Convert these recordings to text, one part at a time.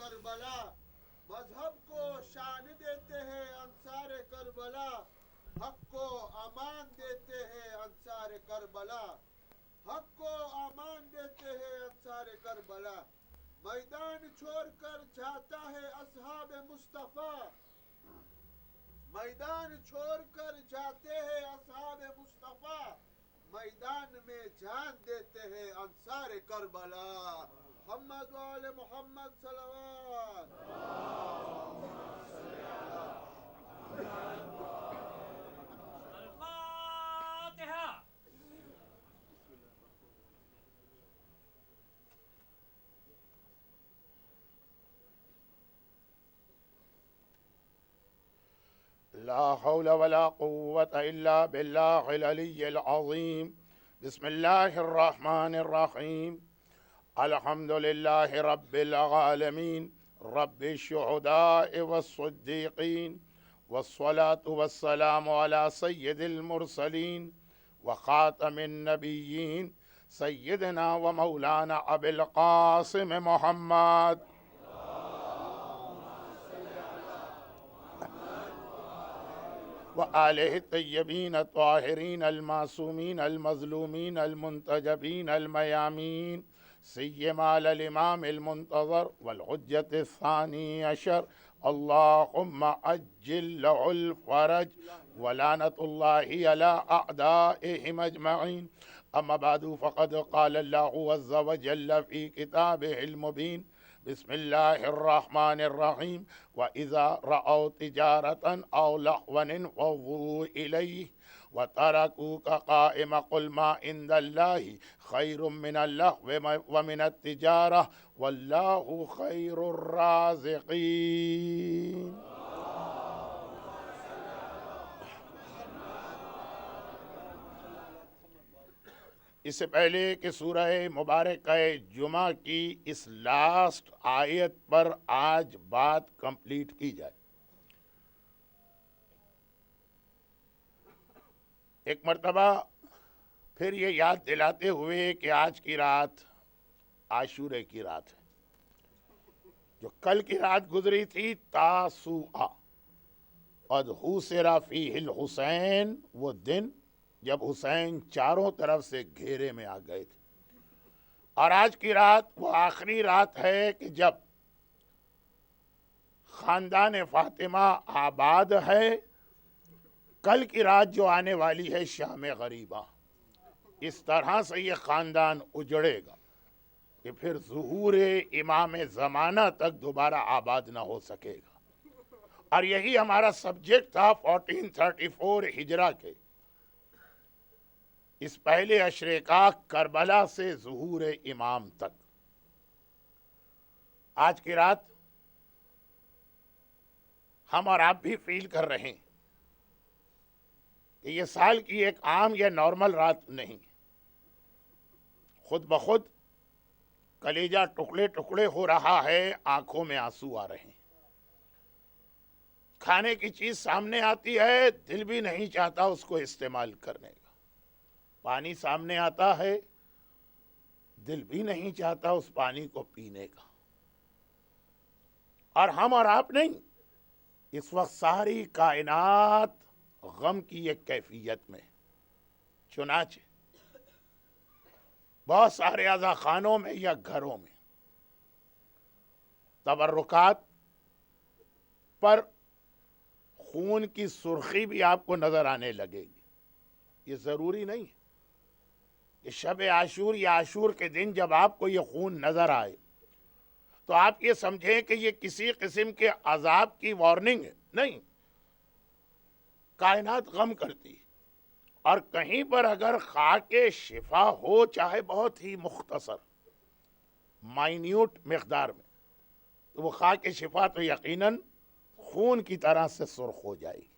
کربلا، مذہب کو شان دیتے ہیں انصار کربلا، حق کو امان دیتے ہیں انصار کربلا، حق کو امان دیتے ہیں انصار کربلا، میدان چھوڑ کر جاتا ہے اصحاب مصطفیٰ، میدان چھوڑ کر جاتے ہیں اصحاب مصطفیٰ، میدان میں جان دیتے ہیں انصار کربلا، محمد و آل محمد صلوات۔ الفاتحة. لا حول ولا قوة إلا بالله العلي العظيم. بسم الله الرحمن الرحيم. الحمد لله رب العالمين، رب الشهداء والصديقين، والصلاة والسلام على سيد المرسلين وخاتم النبيين سيدنا ومولانا أبي القاسم محمد وآله الطيبين الطاهرين المعصومين المظلومين المنتجبين الميامين، سيما الإمام المنتظر والحجة الثاني عشر، اللهم عجل له الفرج ولعنة الله على أعدائهم أجمعين. أما بعد، فقد قال الله عز وجل في كتابه المبين: بسم الله الرحمن الرحيم: وإذا رأوا تجارة أو لهوا انفضوا إليه وتركوك قائما قل ما عند الله خير من اللهو ومن التجارة والله خير الرازقين. اس سے پہلے کہ سورہ مبارکہ جمعہ کی اس لاسٹ آیت پر آج بات کمپلیٹ کی جائے، ایک مرتبہ پھر یہ یاد دلاتے ہوئے کہ آج کی رات عاشورے کی رات ہے، جو کل کی رات گزری تھی تاسوعا، اذحوسر فیہ الحسین، وہ دن جب حسین چاروں طرف سے گھیرے میں آ گئے تھے، اور آج کی رات وہ آخری رات ہے کہ جب خاندان فاطمہ آباد ہے، کل کی رات جو آنے والی ہے شام غریبہ، اس طرح سے یہ خاندان اجڑے گا کہ پھر ظہور امام زمانہ تک دوبارہ آباد نہ ہو سکے گا۔ اور یہی ہمارا سبجیکٹ تھا 1434 ہجرہ کے اس پہلے عشرے کا، کربلا سے ظہور امام تک۔ آج کی رات ہم اور آپ بھی فیل کر رہے ہیں کہ یہ سال کی ایک عام یا نارمل رات نہیں، خود بخود کلیجہ ٹکڑے ٹکڑے ہو رہا ہے، آنکھوں میں آنسو آ رہے ہیں، کھانے کی چیز سامنے آتی ہے، دل بھی نہیں چاہتا اس کو استعمال کرنے کا، پانی سامنے آتا ہے، دل بھی نہیں چاہتا اس پانی کو پینے کا، اور ہم اور آپ نہیں، اس وقت ساری کائنات غم کی ایک کیفیت میں، چنانچہ بہت سارے عزا خانوں میں یا گھروں میں تبرکات پر خون کی سرخی بھی آپ کو نظر آنے لگے گی۔ یہ ضروری نہیں ہے کہ شب عاشور یا عاشور کے دن جب آپ کو یہ خون نظر آئے تو آپ یہ سمجھیں کہ یہ کسی قسم کے عذاب کی وارننگ ہے، نہیں، کائنات غم کرتی ہے، اور کہیں پر اگر خاک شفا ہو، چاہے بہت ہی مختصر مائنیوٹ مقدار میں، تو وہ خاک شفا تو یقیناً خون کی طرح سے سرخ ہو جائے گی۔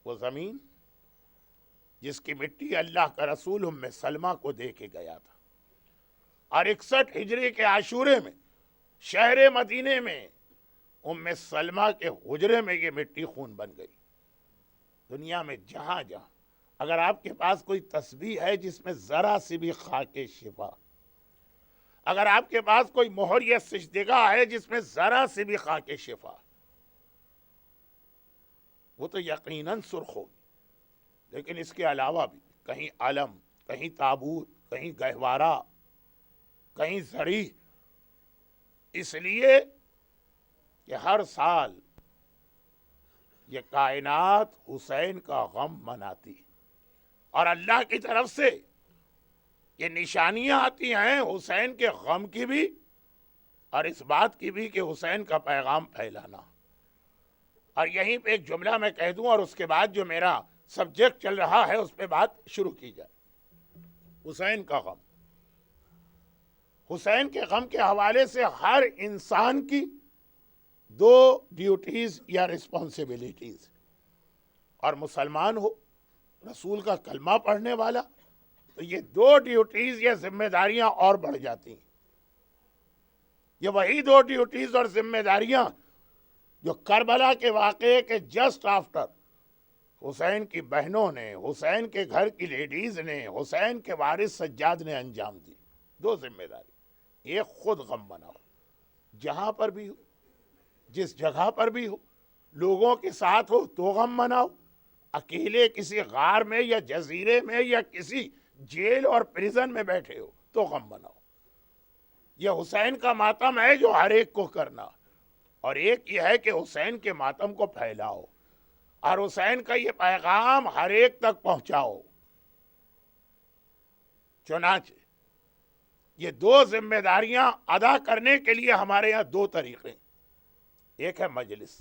وہ زمین جس کی مٹی اللہ کا رسول ام سلمہ کو دے کے گیا تھا، اور 61 ہجری کے عاشورے میں شہر مدینے میں ام سلمہ کے حجرے میں یہ مٹی خون بن گئی۔ دنیا میں جہاں جہاں اگر آپ کے پاس کوئی تسبیح ہے جس میں ذرا سی بھی خاک شفا، اگر آپ کے پاس کوئی مہر یا سجدگاہ ہے جس میں ذرا سی بھی خاک شفا، وہ تو یقیناً سرخ ہوگی، لیکن اس کے علاوہ بھی کہیں علم، کہیں تابوت، کہیں گہوارہ، کہیں زری، اس لیے کہ ہر سال یہ کائنات حسین کا غم مناتی، اور اللہ کی طرف سے یہ نشانیاں آتی ہیں حسین کے غم کی بھی اور اس بات کی بھی کہ حسین کا پیغام پھیلانا۔ اور یہیں پہ ایک جملہ میں کہہ دوں اور اس کے بعد جو میرا سبجیکٹ چل رہا ہے اس پہ بات شروع کی جائے۔ حسین کا غم، حسین کے غم کے حوالے سے ہر انسان کی دو ڈیوٹیز یا رسپانسبلٹیز، اور مسلمان ہو، رسول کا کلمہ پڑھنے والا، تو یہ دو ڈیوٹیز یا ذمہ داریاں اور بڑھ جاتی ہیں۔ یہ وہی دو ڈیوٹیز اور ذمہ داریاں جو کربلا کے واقعے کے جسٹ آفٹر حسین کی بہنوں نے، حسین کے گھر کی لیڈیز نے، حسین کے وارث سجاد نے انجام دی۔ دو ذمہ داری، ایک خود غم مناؤ، جہاں پر بھی ہو، جس جگہ پر بھی ہو، لوگوں کے ساتھ ہو تو غم مناؤ، اکیلے کسی غار میں یا جزیرے میں یا کسی جیل اور پریزن میں بیٹھے ہو تو غم مناؤ۔ یہ حسین کا ماتم ہے جو ہر ایک کو کرنا، اور ایک یہ ہے کہ حسین کے ماتم کو پھیلاؤ اور حسین کا یہ پیغام ہر ایک تک پہنچاؤ۔ چنانچہ یہ دو ذمہ داریاں ادا کرنے کے لیے ہمارے یہاں دو طریقے، ایک ہے مجلس،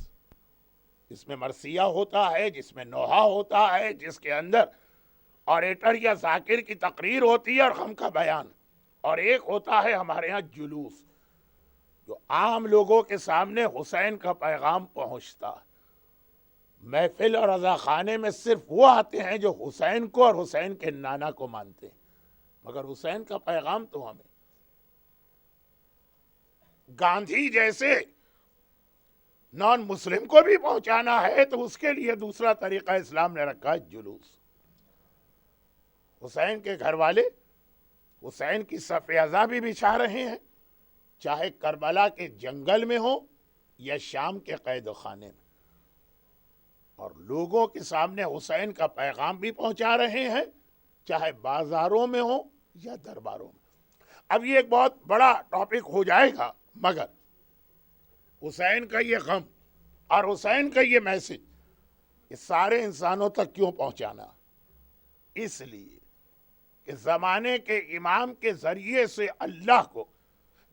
جس میں مرثیہ ہوتا ہے، جس میں نوحہ ہوتا ہے، جس کے اندر اوریٹر یا ذاکر کی تقریر ہوتی ہے اور غم کا بیان، اور ایک ہوتا ہے ہمارے یہاں جلوس، جو عام لوگوں کے سامنے حسین کا پیغام پہنچتا۔ محفل اور رضاخانے میں صرف وہ آتے ہیں جو حسین کو اور حسین کے نانا کو مانتے ہیں، مگر حسین کا پیغام تو ہمیں گاندھی جیسے نان مسلم کو بھی پہنچانا ہے، تو اس کے لیے دوسرا طریقہ اسلام نے رکھا ہے، جلوس۔ حسین کے گھر والے حسین کی صف ازاں بھی بچھا رہے ہیں، چاہے کربلا کے جنگل میں ہو یا شام کے قید خانے میں، اور لوگوں کے سامنے حسین کا پیغام بھی پہنچا رہے ہیں، چاہے بازاروں میں ہو یا درباروں میں۔ اب یہ ایک بہت بڑا ٹاپک ہو جائے گا، مگر حسین کا یہ غم اور حسین کا یہ میسج یہ سارے انسانوں تک کیوں پہنچانا؟ اس لیے کہ زمانے کے امام کے ذریعے سے اللہ کو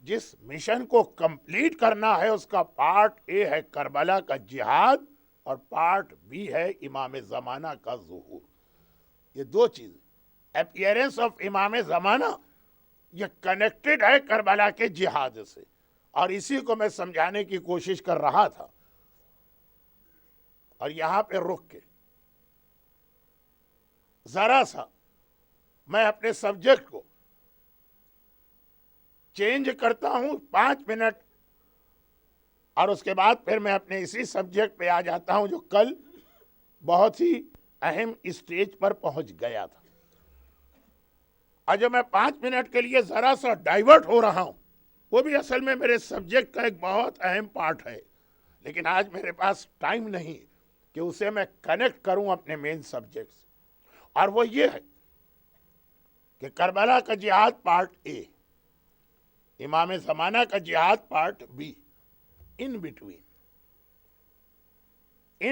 جس مشن کو کمپلیٹ کرنا ہے، اس کا پارٹ اے ہے کربلا کا جہاد اور پارٹ بی ہے امام زمانہ کا ظہور۔ یہ دو چیزیں، اپیئرنس آف امام زمانہ، یہ کنیکٹڈ ہے کربلا کے جہاد سے، اور اسی کو میں سمجھانے کی کوشش کر رہا تھا۔ اور یہاں پہ رک کے ذرا سا میں اپنے سبجیکٹ کو چینج کرتا ہوں 5 منٹ، اور اس کے بعد پھر میں اپنے اسی سبجیکٹ پہ آ جاتا ہوں جو کل بہت ہی اہم اسٹیج پر پہنچ گیا تھا۔ اور جو میں 5 منٹ کے لیے ذرا سا ڈائیورٹ ہو رہا ہوں، وہ بھی اصل میں میرے سبجیکٹ کا ایک بہت اہم پارٹ ہے، لیکن آج میرے پاس ٹائم نہیں کہ اسے میں کنیکٹ کروں اپنے مین سبجیکٹ سے، اور وہ یہ ہے کہ کربلا کا جہاد پارٹ اے، امام زمانہ کا جہاد پارٹ بی، ان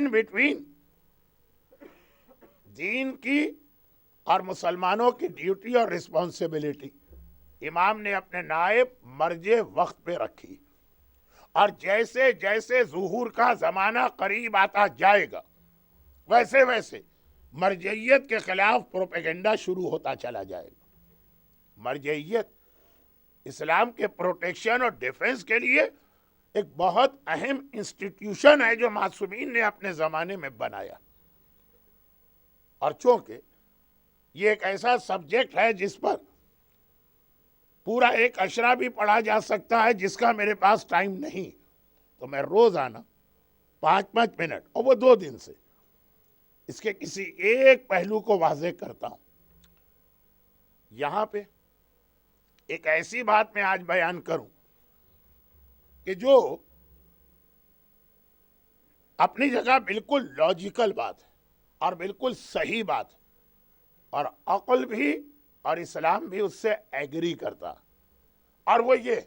بٹوین دین کی اور مسلمانوں کی ڈیوٹی اور رسپانسبلٹی امام نے اپنے نائب مرجع وقت پہ رکھی، اور جیسے جیسے ظہور کا زمانہ قریب آتا جائے گا، ویسے ویسے مرجعیت کے خلاف پروپیگنڈا شروع ہوتا چلا جائے گا۔ مرجعیت اسلام کے پروٹیکشن اور ڈیفنس کے لیے ایک بہت اہم انسٹیٹیوشن ہے جو معصومین نے اپنے زمانے میں بنایا، اور چونکہ یہ ایک ایسا سبجیکٹ ہے جس پر پورا ایک اشرا بھی پڑھا جا سکتا ہے، جس کا میرے پاس ٹائم نہیں، تو میں روزانہ 5 منٹ، اور وہ 2 دن سے اس کے کسی ایک پہلو کو واضح کرتا ہوں۔ یہاں پہ ایک ایسی بات میں آج بیان کروں کہ جو اپنی جگہ بالکل لاجیکل بات ہے اور بالکل صحیح بات ہے، اور عقل بھی اور اسلام بھی اس سے ایگری کرتا، اور وہ یہ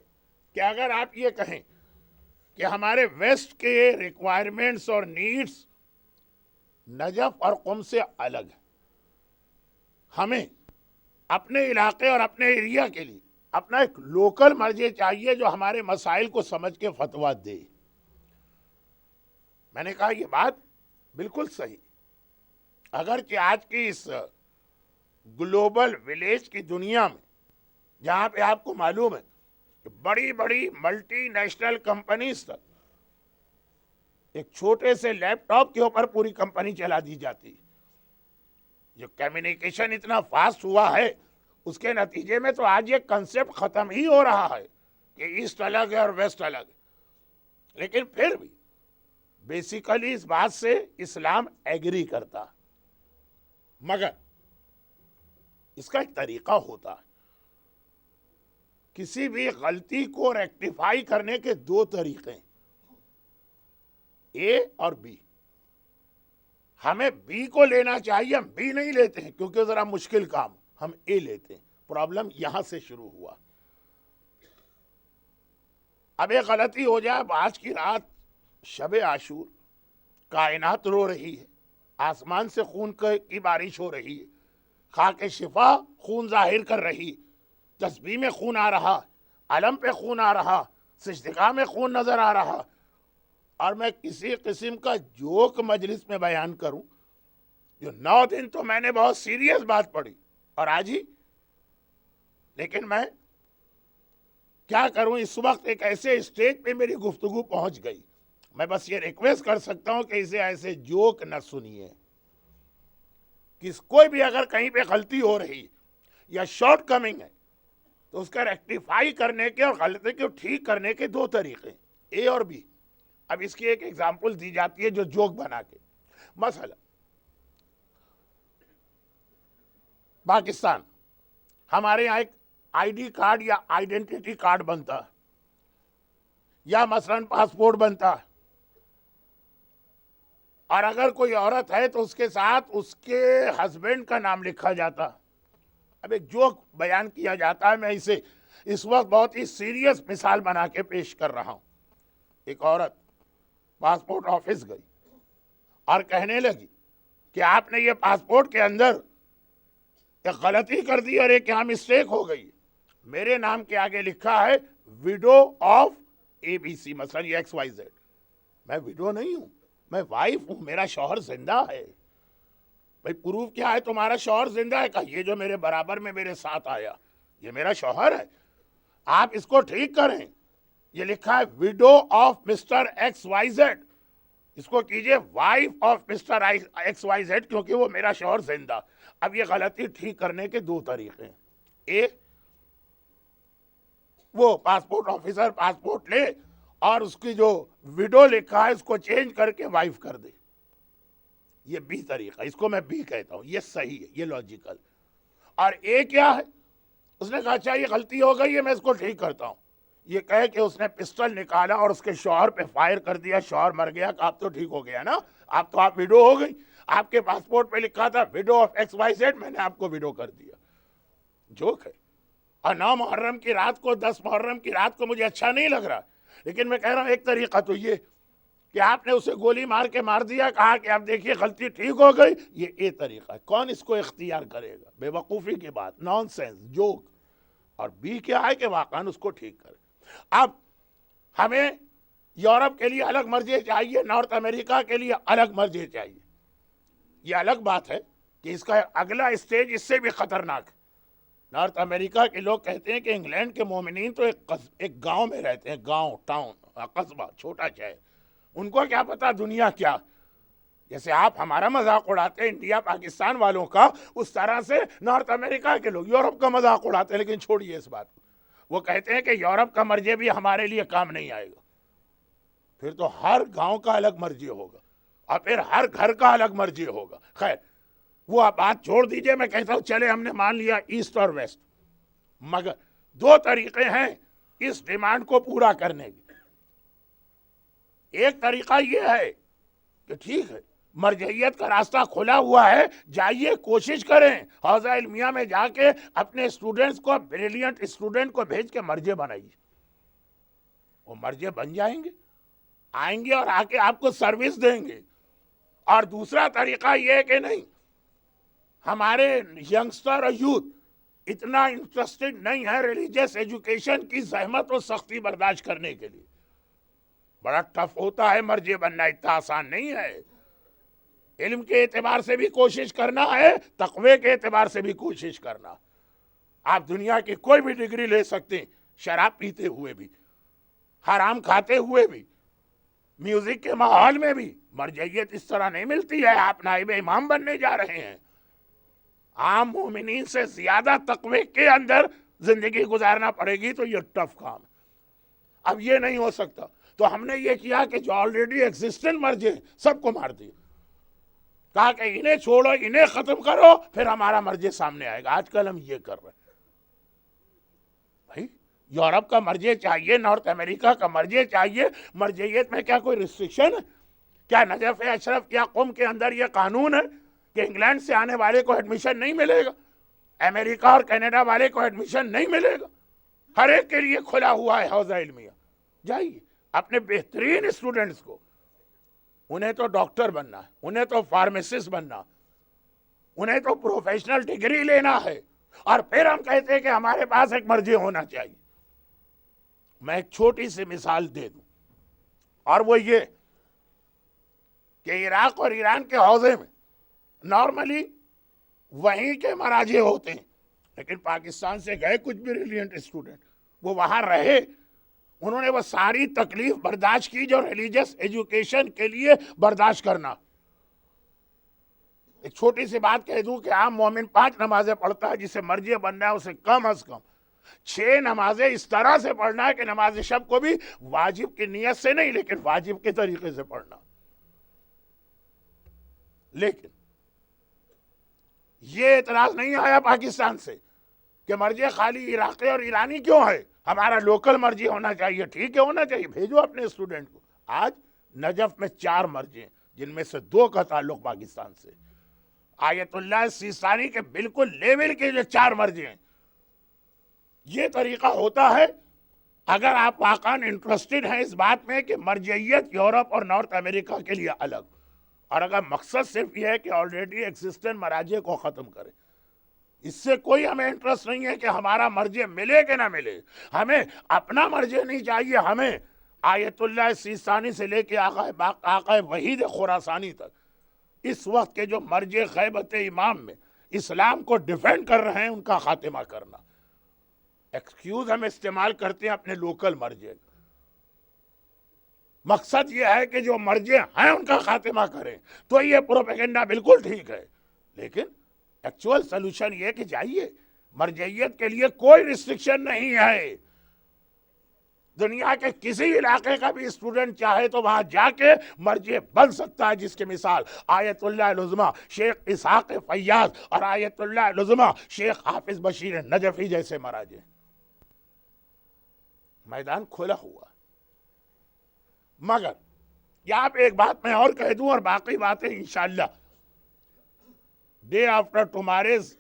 کہ اگر آپ یہ کہیں کہ ہمارے ویسٹ کے ریکوائرمنٹس اور نیڈس نجف اور قم سے الگ ہیں، ہمیں اپنے علاقے اور اپنے ایریا کے لیے اپنا ایک لوکل مرجع چاہیے جو ہمارے مسائل کو سمجھ کے فتویٰ دے۔ میں نے کہا یہ بات بالکل صحیح، اگرچہ آج کی اس گلوبل ولیج کی دنیا میں جہاں پہ آپ کو معلوم ہے کہ بڑی بڑی ملٹی نیشنل کمپنیز تک ایک چھوٹے سے لیپ ٹاپ کے اوپر پوری کمپنی چلا دی جاتی ہے، جو کمیونیکیشن اتنا فاسٹ ہوا ہے اس کے نتیجے میں تو آج یہ کنسیپٹ ختم ہی ہو رہا ہے کہ ایسٹ الگ ہے اور ویسٹ الگ ہے، لیکن پھر بھی بیسیکلی اس بات سے اسلام ایگری کرتا، مگر اس کا ایک طریقہ ہوتا ہے۔ کسی بھی غلطی کو ریکٹیفائی کرنے کے دو طریقے ہیں، اے اور بی۔ ہمیں بی کو لینا چاہیے، ہم بی نہیں لیتے ہیں کیونکہ ذرا مشکل کام، ہم اے لیتے ہیں۔ پرابلم یہاں سے شروع ہوا۔ اب ایک غلطی ہو جائے، آج کی رات شب عاشور، کائنات رو رہی ہے، آسمان سے خون کی بارش ہو رہی ہے، خاک شفا خون ظاہر کر رہی، تسبیح میں خون آ رہا، علم پہ خون آ رہا، سجدگاہ میں خون نظر آ رہا، اور میں کسی قسم کا جوک مجلس میں بیان کروں جو 9 دن تو میں نے بہت سیریس بات پڑھی اور آج ہی، لیکن میں کیا کروں، اس وقت ایک ایسے اسٹیج پہ میری گفتگو پہنچ گئی، میں بس یہ ریکویسٹ کر سکتا ہوں کہ اسے ایسے جوک نہ سنیے۔ کوئی بھی اگر کہیں پہ غلطی ہو رہی یا شارٹ کمنگ ہے تو اس کا ریکٹیفائی کرنے کے اور غلطی کو ٹھیک کرنے کے دو طریقے، اے اور بی۔ اب اس کی ایک ایگزامپل دی جاتی ہے جو جوک بنا کے، مثلا پاکستان، ہمارے یہاں ایک آئی ڈی کارڈ یا آئیڈینٹی کارڈ بنتا ہے، یا مثلا پاسپورٹ بنتا ہے، اور اگر کوئی عورت ہے تو اس کے ساتھ اس کے ہسبینڈ کا نام لکھا جاتا۔ اب ایک جوک بیان کیا جاتا ہے، میں اسے اس وقت بہت ہی سیریس مثال بنا کے پیش کر رہا ہوں۔ ایک عورت پاسپورٹ آفس گئی اور کہنے لگی کہ آپ نے یہ پاسپورٹ کے اندر ایک غلطی کر دی اور ایک یہاں مسٹیک ہو گئی، میرے نام کے آگے لکھا ہے widow of a B C, مثلا یہ ایکس وائی زیڈ۔ میں ویڈو نہیں ہوں، میں وائف ہوں، میرا شوہر زندہ ہے۔ بھئی پروف کیا ہے تمہارا شوہر زندہ ہے؟ کہا یہ جو میرے برابر میں میرے ساتھ آیا یہ میرا شوہر ہے، آپ اس کو ٹھیک کریں، یہ لکھا ہے widow of mister X Y Z, اس کو کیجئے wife of mister X Y Z کیونکہ وہ میرا شوہر زندہ۔ اب یہ غلطی ٹھیک کرنے کے دو طریقے ہیں، اے وہ پاسپورٹ آفیسر پاسپورٹ لے اور اس کی جو ویڈو لکھا ہے اس کو چینج کر کے وائف کر دے، یہ بی طریقہ، اس کو میں بی کہتا ہوں، یہ صحیح ہے، یہ لاجیکل۔ اور اے کیا ہے؟ اس نے کہا اچھا یہ غلطی ہو گئی ہے، میں اس کو ٹھیک کرتا ہوں، یہ کہے کہ اس نے پسٹل نکالا اور اس کے شوہر پہ فائر کر دیا، شوہر مر گیا، کہ آپ تو ٹھیک ہو گیا نا، آپ ویڈو ہو گئی، آپ کے پاسپورٹ پہ لکھا تھا ویڈو آف ایکس وائی زیڈ، میں نے آپ کو ویڈو کر دیا۔ جوک ہے، اور 9 محرم کی رات کو 10 محرم کی رات کو مجھے اچھا نہیں لگ رہا، لیکن میں کہہ رہا ہوں ایک طریقہ تو یہ کہ آپ نے اسے گولی مار کے مار دیا، کہا کہ اب دیکھیے غلطی ٹھیک ہو گئی، یہ اے طریقہ ہے۔ کون اس کو اختیار کرے گا؟ بے وقوفی کی بات، نان سینس، جوک۔ اور بی کیا ہے کہ واقعاً اس کو ٹھیک کرے۔ اب ہمیں یورپ کے لیے الگ مرجع چاہیے، نارتھ امریکہ کے لیے الگ مرجع چاہیے، یہ الگ بات ہے کہ اس کا اگلا اسٹیج اس سے بھی خطرناک ہے۔ نارتھ امریکہ کے لوگ کہتے ہیں کہ انگلینڈ کے مومنین تو ایک گاؤں میں رہتے ہیں، گاؤں، ٹاؤن، قصبہ، چھوٹا شہر، ان کو کیا پتا دنیا کیا۔ جیسے آپ ہمارا مذاق اڑاتے ہیں انڈیا پاکستان والوں کا، اس طرح سے نارتھ امریکہ کے لوگ یورپ کا مذاق اڑاتے ہیں۔ لیکن چھوڑیے اس بات کو، وہ کہتے ہیں کہ یورپ کا مرجع بھی ہمارے لیے کام نہیں آئے گا، پھر تو ہر گاؤں کا الگ مرجع ہوگا اور پھر ہر گھر کا الگ مرجع ہوگا۔ خیر وہ آپ بات چھوڑ دیجئے، میں کہتا ہوں چلے ہم نے مان لیا ایسٹ اور ویسٹ، مگر دو طریقے ہیں اس ڈیمانڈ کو پورا کرنے کے. ایک طریقہ یہ ہے کہ ٹھیک ہے مرجعیت کا راستہ کھلا ہوا ہے, جائیے کوشش کریں حوزہ علمیہ میں جا کے اپنے اسٹوڈنٹس کو, بریلینٹ اسٹوڈنٹ کو بھیج کے مرجع بنائیے. وہ مرجع بن جائیں گے, آئیں گے اور آ کے آپ کو سروس دیں گے. اور دوسرا طریقہ یہ کہ نہیں, ہمارے ینگسٹر اور یوتھ اتنا انٹرسٹڈ نہیں ہے ریلیجیس ایجوکیشن کی زحمت و سختی برداشت کرنے کے لیے. بڑا ٹف ہوتا ہے مرجع بننا, اتنا آسان نہیں ہے. علم کے اعتبار سے بھی کوشش کرنا ہے, تقوی کے اعتبار سے بھی کوشش کرنا. آپ دنیا کی کوئی بھی ڈگری لے سکتے ہیں, شراب پیتے ہوئے بھی, حرام کھاتے ہوئے بھی, میوزک کے ماحول میں بھی. مرجعیت اس طرح نہیں ملتی ہے. آپ نائب امام بننے جا رہے ہیں, عام مومنین سے زیادہ تقوی کے اندر زندگی گزارنا پڑے گی, تو یہ ٹف کام ہے. اب یہ نہیں ہو سکتا, تو ہم نے یہ کیا کہ جو آلریڈی ایگزسٹنٹ مرجع سب کو مار دیا. کہا کہ انہیں چھوڑو, انہیں ختم کرو, پھر ہمارا مرجع سامنے آئے گا. آج کل ہم یہ کر رہے ہیں. بھائی یورپ کا مرجع چاہیے, نارتھ امریکہ کا مرجع چاہیے. مرجعیت میں کیا کوئی ریسٹرکشن ہے؟ کیا نجف اشرف یا قم کے اندر یہ قانون ہے کہ انگلینڈ سے آنے والے کو ایڈمیشن نہیں ملے گا, امریکہ اور کینیڈا والے کو ایڈمیشن نہیں ملے گا؟ ہر ایک کے لیے کھلا ہوا ہے حوزہ علمیہ. جائیے اپنے بہترین اسٹوڈنٹس کو, انہیں تو ڈاکٹر بننا ہے, انہیں تو فارمیسسٹ بننا, انہیں تو پروفیشنل ڈگری لینا ہے, اور پھر ہم کہتے ہیں کہ ہمارے پاس ایک مرجع ہونا چاہیے. میں ایک چھوٹی سی مثال دے دوں, اور وہ یہ کہ عراق اور ایران کے حوزے میں نارملی وہیں کے مراجع ہوتے ہیں, لیکن پاکستان سے گئے کچھ بریلینٹ اسٹوڈنٹ, وہ وہاں رہے, انہوں نے وہ ساری تکلیف برداشت کی جو ریلیجیس ایجوکیشن کے لیے برداشت کرنا. ایک چھوٹی سی بات کہہ دوں کہ عام مومن 5 نمازیں پڑھتا ہے, جسے مرجع بننا ہے اسے کم از کم 6 نمازیں اس طرح سے پڑھنا ہے کہ نماز شب کو بھی واجب کی نیت سے نہیں, لیکن واجب کے طریقے سے پڑھنا. لیکن یہ اعتراض نہیں آیا پاکستان سے کہ مرجع خالی عراقی اور ایرانی کیوں ہے, ہمارا لوکل مرجع ہونا چاہیے. ٹھیک ہے, ہونا چاہیے, بھیجو اپنے اسٹوڈنٹ کو. آج نجف میں 4 مرجع ہیں, جن میں سے 2 کا تعلق پاکستان سے. آیت اللہ سیستانی کے بالکل لیول کے جو 4 مرجع ہیں. یہ طریقہ ہوتا ہے اگر آپ واقعاً انٹرسٹڈ ہیں اس بات میں کہ مرجعیت یورپ اور نارتھ امریکہ کے لیے الگ, اور اگر مقصد صرف یہ ہے کہ آلریڈی ایگزسٹنٹ مراجع کو ختم کرے. اس سے کوئی ہمیں انٹرسٹ نہیں ہے کہ ہمارا مرجع ملے کہ نہ ملے. ہمیں اپنا مرجع نہیں چاہیے, ہمیں آیت اللہ سیستانی سے لے کے آقا وحید خراسانی تک اس وقت کے جو مرجع غیبت امام میں اسلام کو ڈیفینڈ کر رہے ہیں ان کا خاتمہ کرنا. ایکسکیوز ہم استعمال کرتے ہیں اپنے لوکل مرجع, مقصد یہ ہے کہ جو مرجع ہیں ان کا خاتمہ کریں. تو یہ پروپیگنڈا بالکل ٹھیک ہے, لیکن ایکچوئل سلوشن یہ کہ جائیے, مرجعیت کے لیے کوئی ریسٹرکشن نہیں ہے. دنیا کے کسی علاقے کا بھی اسٹوڈنٹ چاہے تو وہاں جا کے مرجع بن سکتا ہے, جس کی مثال آیت اللہ العظمیٰ شیخ اسحاق فیاض اور آیت اللہ العظمیٰ شیخ حافظ بشیر نجفی جیسے مراجع. میدان کھلا ہوا. مگر یا آپ ایک بات میں اور کہہ دوں, اور باقی باتیں انشاءاللہ ڈے آفٹر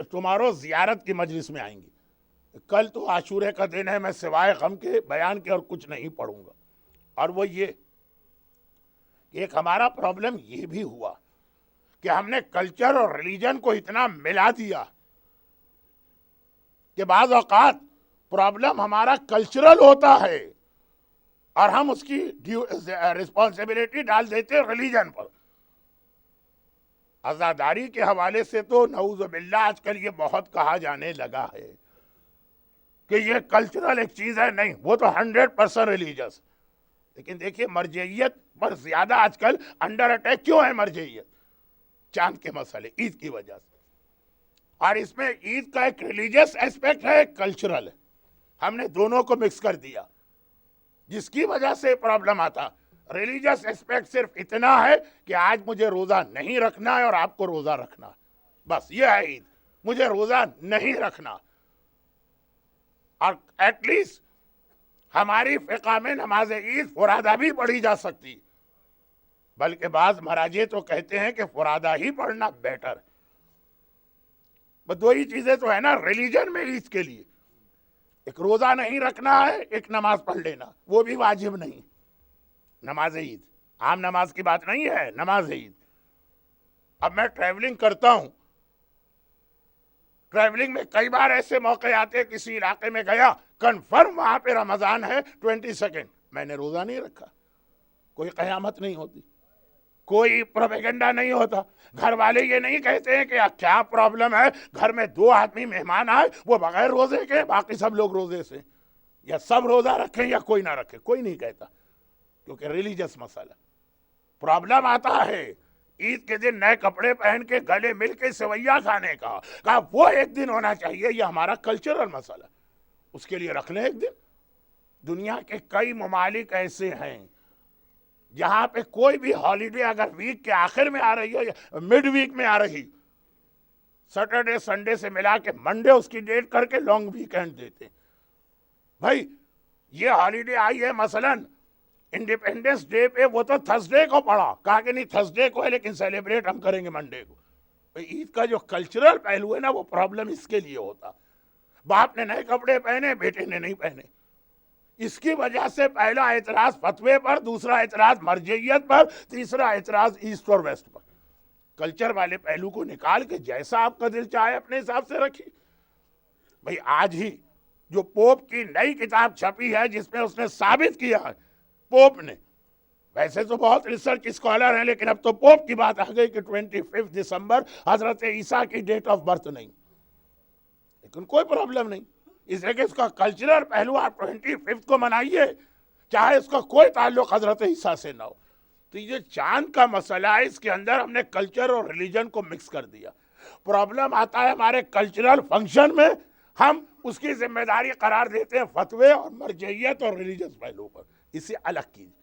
ٹمارو زیارت کی مجلس میں آئیں گی. کل تو عاشورے کا دن ہے, میں سوائے غم کے بیان کے اور کچھ نہیں پڑھوں گا. اور وہ یہ کہ ایک ہمارا پرابلم یہ بھی ہوا کہ ہم نے کلچر اور ریلیجن کو اتنا ملا دیا کہ بعض اوقات پرابلم ہمارا کلچرل ہوتا ہے اور ہم اس کی رسپانسبلٹی ڈال دیتے ریلیجن پر. عزاداری کے حوالے سے تو نعوذ باللہ آج کل یہ بہت کہا جانے لگا ہے کہ یہ کلچرل ایک چیز ہے. نہیں, وہ تو 100% ریلیجس. لیکن دیکھیے مرجعیت پر زیادہ آج کل انڈر اٹیک کیوں ہے مرجعیت؟ چاند کے مسئلے, عید کی وجہ سے. اور اس میں عید کا ایک ریلیجس ایسپیکٹ ہے, ایک کلچرل ہے. ہم نے دونوں کو مکس کر دیا, جس کی وجہ سے پرابلم آتا. ریلیجس ایسپیکٹ صرف اتنا ہے کہ آج مجھے روزہ نہیں رکھنا ہے اور آپ کو روزہ رکھنا ہے, بس یہ ہے عید. مجھے روزہ نہیں رکھنا. اور ایٹ لیسٹ ہماری فقہ میں نماز عید فرادہ بھی پڑھی جا سکتی، بلکہ بعض مراجع تو کہتے ہیں کہ فرادہ ہی پڑھنا بیٹر ہے۔ بس دو ہی چیزیں تو ہے نا ریلیجن میں عید کے لیے، ایک روزہ نہیں رکھنا ہے، ایک نماز پڑھ لینا، وہ بھی واجب نہیں۔ نماز عید عام نماز کی بات نہیں ہے، نماز عید۔ اب میں ٹریولنگ کرتا ہوں، ٹریولنگ میں کئی بار ایسے موقع آتے، کسی علاقے میں گیا، کنفرم وہاں پہ رمضان ہے 22، میں نے روزہ نہیں رکھا، کوئی قیامت نہیں ہوتی، کوئی پروپیگنڈا نہیں ہوتا، گھر والے یہ نہیں کہتے ہیں کہ کیا پرابلم ہے، گھر میں 2 آدمی مہمان آئے وہ بغیر روزے کے، باقی سب لوگ روزے سے، یا سب روزہ رکھیں یا کوئی نہ رکھے، کوئی نہیں کہتا، کیونکہ ریلیجس مسئلہ۔ پرابلم آتا ہے عید کے دن نئے کپڑے پہن کے گلے مل کے سویاں کھانے کا، کہا وہ ایک دن ہونا چاہیے، یہ ہمارا کلچرل مسئلہ، اس کے لیے رکھ لیں ایک دن۔ دنیا کے کئی ممالک ایسے ہیں جہاں پہ کوئی بھی ہالیڈے اگر ویک کے آخر میں آ رہی ہے یا مڈ ویک میں آ رہی، سیٹرڈے سنڈے سے ملا کے منڈے اس کی ڈیٹ کر کے لانگ ویکینڈ دیتے۔ بھائی یہ ہالیڈے آئی ہے مثلاً انڈیپینڈنس ڈے پہ، وہ تو تھرسڈے کو پڑا، کہا کہ نہیں تھرسڈے کو ہے لیکن سیلیبریٹ ہم کریں گے منڈے کو۔ عید کا جو کلچرل پہلو ہے نا، وہ پرابلم اس کے لیے ہوتا، باپ نے نئے کپڑے پہنے، بیٹے نے نہیں پہنے، اس کی وجہ سے پہلا اعتراض فتوے پر، دوسرا اعتراض مرجعیت پر، تیسرا اعتراض ایسٹ اور ویسٹ پر۔ کلچر والے پہلو کو نکال کے جیسا آپ کا دل چاہے اپنے حساب سے رکھیے۔ بھئی آج ہی جو پوپ کی نئی کتاب چھپی ہے جس میں اس نے ثابت کیا ہے، پوپ نے، ویسے تو بہت ریسرچ اسکالر ہیں لیکن اب تو پوپ کی بات آ گئی کہ 25 دسمبر حضرت عیسیٰ کی ڈیٹ آف برتھ نہیں، لیکن کوئی پرابلم نہیں، اس لیے کہ اس کا کلچرل پہلو آپ 25 کو منائیے، چاہے اس کا کوئی تعلق حضرت عیسیٰ سے نہ ہو۔ تو یہ چاند کا مسئلہ ہے، اس کے اندر ہم نے کلچر اور ریلیجن کو مکس کر دیا۔ پرابلم آتا ہے ہمارے کلچرل فنکشن میں، ہم اس کی ذمہ داری قرار دیتے ہیں فتوے اور مرجعیت اور ریلیجس پہلو پر۔ اسے الگ کیجیے،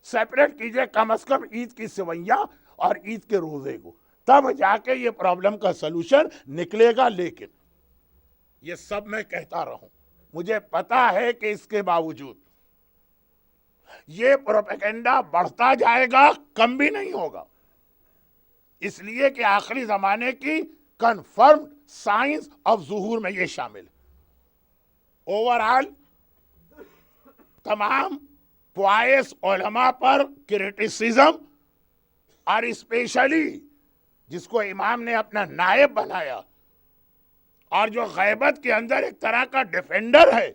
سیپریٹ کیجیے کم از کم عید کی سویاں اور عید کے روزے کو، تب جا کے یہ پرابلم کا سلوشن نکلے گا۔ لیکن یہ سب میں کہتا رہوں، مجھے پتا ہے کہ اس کے باوجود یہ پروپیگنڈا بڑھتا جائے گا، کم بھی نہیں ہوگا، اس لیے کہ آخری زمانے کی کنفرمڈ سائنس آف ظہور میں یہ شامل ہے۔ اوورآل تمام پوائس علماء پر کرٹیسزم، اور اسپیشلی جس کو امام نے اپنا نائب بنایا اور جو غیبت کے اندر ایک طرح کا ڈیفینڈر ہے،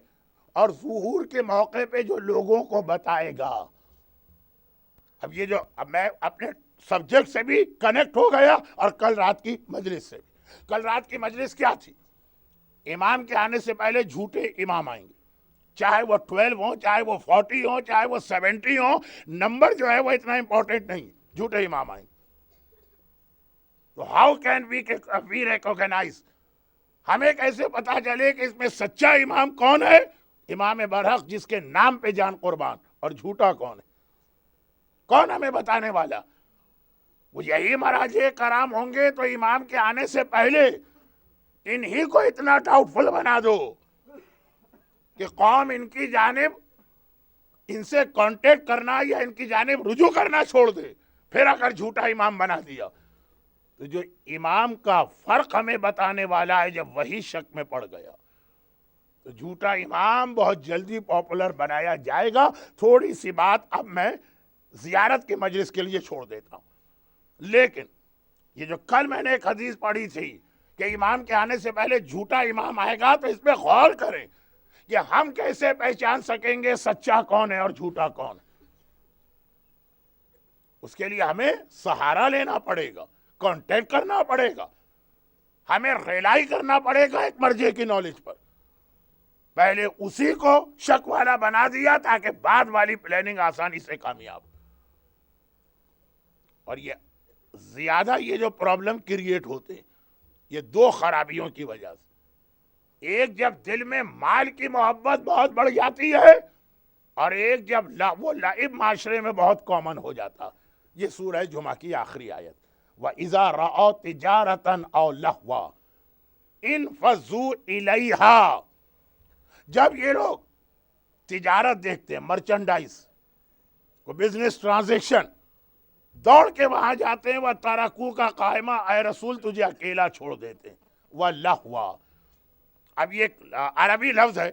اور ظہور کے موقع پہ جو لوگوں کو بتائے گا۔ اب یہ جو میں اپنے سبجیکٹ سے بھی کنیکٹ ہو گیا، اور کل رات کی مجلس سے بھی۔ کل رات کی مجلس کیا تھی؟ امام کے آنے سے پہلے جھوٹے امام آئیں گے، چاہے وہ 12 ہوں، چاہے وہ 40 ہوں، چاہے وہ 70 ہوں، نمبر جو ہے وہ اتنا امپورٹنٹ نہیں، جھوٹے امام آئیں گے۔ تو ہاؤ کین وی ریکوگنائز، ہمیں کیسے پتا چلے کہ اس میں سچا امام کون ہے، امام برحق جس کے نام پہ جان قربان، اور جھوٹا کون ہے؟ کون ہمیں بتانے والا؟ وہ یہی مراجع کرام ہوں گے۔ تو امام کے آنے سے پہلے انہی کو اتنا ڈاؤٹ فل بنا دو کہ قوم ان کی جانب، ان سے کانٹیکٹ کرنا یا ان کی جانب رجوع کرنا چھوڑ دے، پھر اگر جھوٹا امام بنا دیا تو جو امام کا فرق ہمیں بتانے والا ہے، جب وہی شک میں پڑ گیا تو جھوٹا امام بہت جلدی پاپولر بنایا جائے گا۔ تھوڑی سی بات اب میں زیارت کی مجلس کے لیے چھوڑ دیتا ہوں، لیکن یہ جو کل میں نے ایک حدیث پڑھی تھی کہ امام کے آنے سے پہلے جھوٹا امام آئے گا، تو اس پہ غور کریں کہ ہم کیسے پہچان سکیں گے سچا کون ہے اور جھوٹا کون ہے۔ اس کے لیے ہمیں سہارا لینا پڑے گا، کانٹیکٹ کرنا پڑے گا، ہمیں ریلائی کرنا پڑے گا ایک مرجع کی نالج پر۔ پہلے اسی کو شک والا بنا دیا تاکہ بعد والی پلاننگ آسانی سے کامیاب۔ اور یہ زیادہ یہ جو پرابلم کریٹ ہوتے ہیں، یہ 2 خرابیوں کی وجہ سے۔ ایک جب دل میں مال کی محبت بہت بڑھ جاتی ہے، اور ایک جب وہ لعب معاشرے میں بہت کامن ہو جاتا۔ یہ سورہ جمعہ کی آخری آیت، وَإِذَا رَأَوْا تِجَارَةً أَوْ لَهْوًا انفضوا الیہا۔ جب یہ لوگ تجارت دیکھتے ہیں, مرچنڈائز کو, بزنس ٹرانزیکشن, دوڑ کے وہاں جاتے ہیں. وہ تارکو کا قائمہ, اے رسول تجھے اکیلا چھوڑ دیتے ہیں. وہ لہوا, اب یہ عربی لفظ ہے,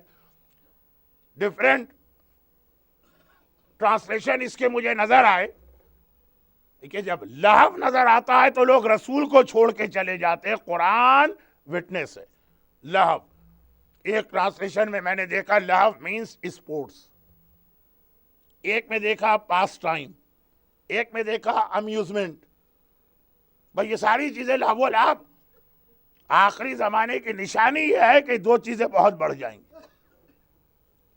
ڈفرینٹ ٹرانسلیشن اس کے مجھے نظر آئے کہ جب لہو نظر آتا ہے تو لوگ رسول کو چھوڑ کے چلے جاتے ہیں. قرآن وٹنس ہے. لہو, ایک ٹرانسلیشن میں نے دیکھا لہو مینس اسپورٹس, ایک میں دیکھا پاس ٹائم, ایک میں دیکھا امیوزمنٹ. بھائی یہ ساری چیزیں لہو و لعب. آخری زمانے کی نشانی یہ ہے کہ دو چیزیں بہت بڑھ جائیں گی,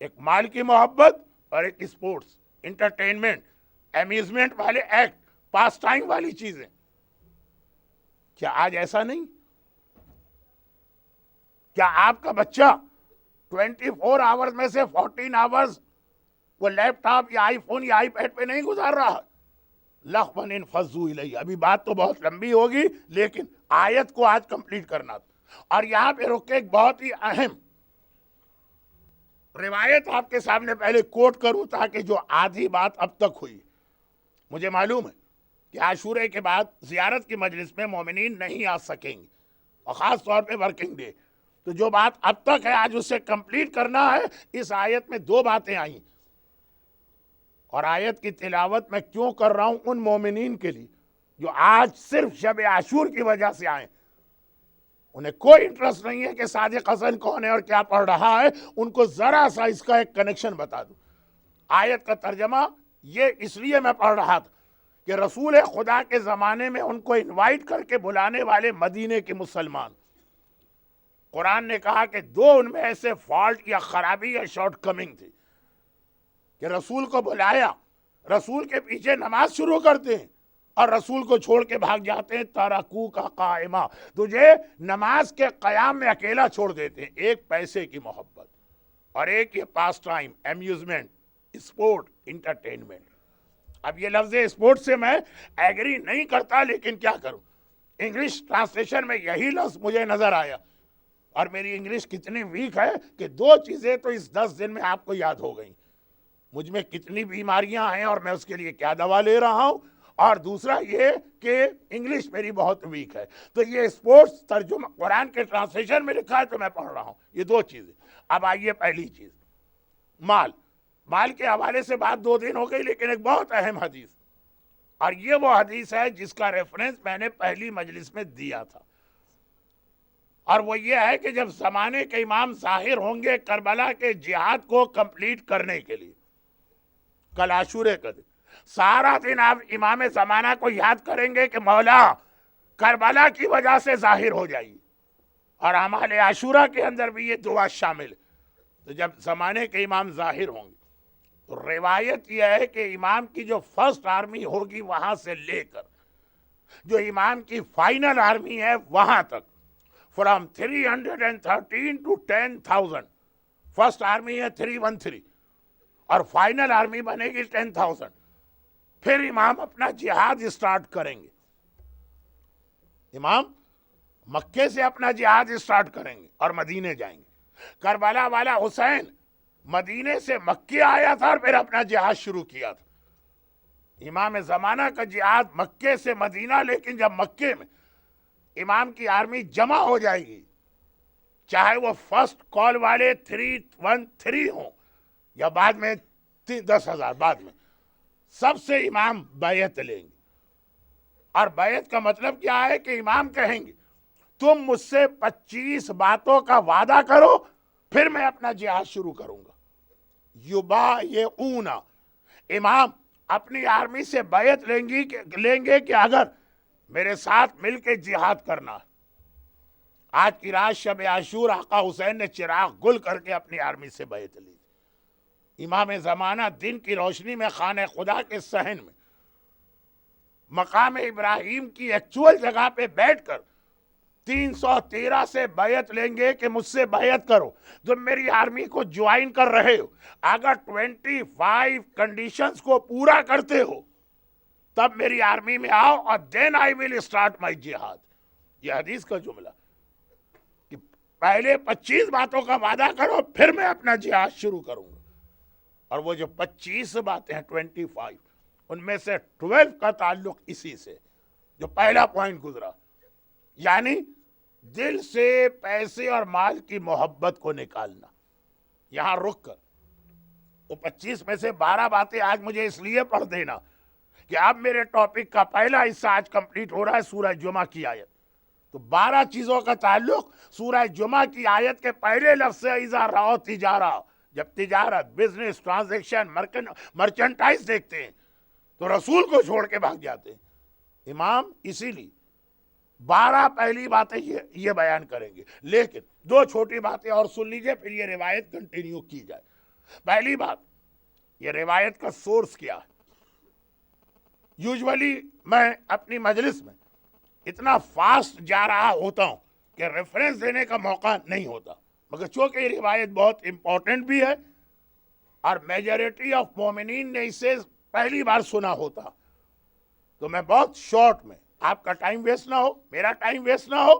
ایک مال کی محبت اور ایک اسپورٹس, انٹرٹینمنٹ, امیوزمنٹ والے ایکٹ, پاس ٹائم والی چیزیں. کیا آج ایسا نہیں؟ کیا آپ کا بچہ 24 آورز میں سے 14 آورز وہ لیپ ٹاپ یا آئی فون یا آئی پیڈ پہ نہیں گزار رہا؟ لَخْوًا انفضوا الیہ. ابھی بات تو بہت لمبی ہوگی لیکن آیت کو آج کمپلیٹ کرنا تھا. اور یہاں پہ رک کے ایک بہت ہی اہم روایت آپ کے سامنے پہلے کوٹ کروں تاکہ جو آدھی بات اب تک ہوئی. مجھے معلوم ہے کہ عاشورے کے بعد زیارت کی مجلس میں مومنین نہیں آ سکیں گے, اور خاص طور پہ ورکنگ ڈے. تو جو بات اب تک ہے آج اسے کمپلیٹ کرنا ہے. اس آیت میں دو باتیں آئیں, اور آیت کی تلاوت میں کیوں کر رہا ہوں ان مومنین کے لیے جو آج صرف شب عاشور کی وجہ سے آئیں. انہیں کوئی انٹرسٹ نہیں ہے کہ صادق حسن کون ہے اور کیا پڑھ رہا ہے. ان کو ذرا سا اس کا ایک کنیکشن بتا دوں. آیت کا ترجمہ یہ اس لیے میں پڑھ رہا تھا کہ رسول خدا کے زمانے میں ان کو انوائٹ کر کے بلانے والے مدینے کے مسلمان, قرآن نے کہا کہ دو ان میں ایسے فالٹ یا خرابی یا شارٹ کمنگ تھی کہ رسول کو بلایا, رسول کے پیچھے نماز شروع کرتے ہیں اور رسول کو چھوڑ کے بھاگ جاتے ہیں. تارکو کا قائمہ, تجھے نماز کے قیام میں اکیلا چھوڑ دیتے ہیں. ایک پیسے کی محبت اور ایک یہ پاس ٹائم, امیوزمنٹ, اسپورٹ, انٹرٹینمنٹ. اب یہ لفظ اسپورٹ سے میں ایگری نہیں کرتا لیکن کیا کروں, انگلش ٹرانسلیشن میں یہی لفظ مجھے نظر آیا, اور میری انگلش کتنی ویک ہے کہ دو چیزیں تو اس 10 دن میں آپ کو یاد ہو گئیں. مجھ میں کتنی بیماریاں ہیں اور میں اس کے لیے کیا دوا لے رہا ہوں, اور دوسرا یہ کہ انگلش میری بہت ویک ہے. تو یہ اسپورٹس ترجمہ قرآن کے ٹرانسلیشن میں لکھا ہے تو میں پڑھ رہا ہوں. یہ دو چیزیں. اب آئیے پہلی چیز, مال کے حوالے سے بات 2 دن ہو گئی لیکن ایک بہت اہم حدیث, اور یہ وہ حدیث ہے جس کا ریفرنس میں نے پہلی مجلس میں دیا تھا, اور وہ یہ ہے کہ جب زمانے کے امام ظاہر ہوں گے کربلا کے جہاد کو کمپلیٹ کرنے کے لیے, کل عاشورے کا دن, سارا دن آپ امام زمانہ کو یاد کریں گے کہ مولا کربلا کی وجہ سے ظاہر ہو جائیے, اور اعمال عاشورہ کے اندر بھی یہ دعا شامل ہے. تو جب زمانے کے امام ظاہر ہوں گے تو روایت یہ ہے کہ امام کی جو فرسٹ آرمی ہوگی وہاں سے لے کر جو امام کی فائنل آرمی ہے وہاں تک, فرام 313 to 10,000, فرسٹ آرمی ہے 313 اور فائنل آرمی بنے گی 10,000. پھر امام اپنا جہاد اسٹارٹ کریں گے. امام مکے سے اپنا جہاد اسٹارٹ کریں گے اور مدینے جائیں گے. کربلا والا حسین مدینے سے مکے آیا تھا اور پھر اپنا جہاد شروع کیا تھا. امام زمانہ کا جہاد مکے سے مدینہ, لیکن جب مکے میں امام کی آرمی جمع ہو جائے گی, چاہے وہ فرسٹ کال والے 313 ہوں یا بعد میں 10,000 بعد میں, سب سے امام بیعت لیں گے. اور بیعت کا مطلب کیا ہے کہ امام کہیں گے تم مجھ سے 25 باتوں کا وعدہ کرو پھر میں اپنا جہاد شروع کروں گا. یبایعون, امام اپنی آرمی سے بیعت لیں گے کہ اگر میرے ساتھ مل کے جہاد کرنا ہے. آج کی رات شب عاشور آقا حسین نے چراغ گل کر کے اپنی آرمی سے بیعت لی. امام زمانہ دن کی روشنی میں خانہ خدا کے صحن میں مقام ابراہیم کی ایکچول جگہ پہ بیٹھ کر 313 سے بیعت لیں گے کہ مجھ سے بیعت کرو, تم میری آرمی کو جوائن کر رہے ہو, اگر 25 کنڈیشنز کو پورا کرتے ہو تب میری آرمی میں آؤ اور then I will start my jihad. یہ حدیث کا جملہ کہ پہلے 25 باتوں کا وعدہ کرو پھر میں اپنا جہاد شروع کروں گا. اور وہ جو 25 باتیں ہیں 25 ان میں سے 12 کا تعلق اسی سے جو پہلا پوائنٹ گزرا, یعنی دل سے پیسے اور مال کی محبت کو نکالنا. یہاں رک کر وہ 25 میں سے 12 باتیں آج مجھے اس لیے پڑھ دینا کہ اب میرے ٹاپک کا پہلا حصہ آج کمپلیٹ ہو رہا ہے سورہ جمعہ کی آیت. تو 12 چیزوں کا تعلق سورہ جمعہ کی آیت کے پہلے لفظ سے اذا رأوا تجارہ. جب تجارت, بزنس, ٹرانزیکشن, مرچنٹائز دیکھتے ہیں تو رسول کو چھوڑ کے بھاگ جاتے ہیں. امام اسی لیے 12 پہلی باتیں یہ بیان کریں گے, لیکن 2 چھوٹی باتیں اور سن لیجئے پھر یہ روایت کنٹینیو کی جائے. پہلی بات, یہ روایت کا سورس کیا ہے. یوزولی میں اپنی مجلس میں اتنا فاسٹ جا رہا ہوتا ہوں کہ ریفرنس دینے کا موقع نہیں ہوتا, مگر چونکہ یہ روایت بہت امپورٹنٹ بھی ہے اور میجورٹی آف مومنین نے اسے پہلی بار سنا ہوتا, تو میں بہت شارٹ میں, آپ کا ٹائم ویسٹ نہ ہو, میرا ٹائم ویسٹ نہ ہو.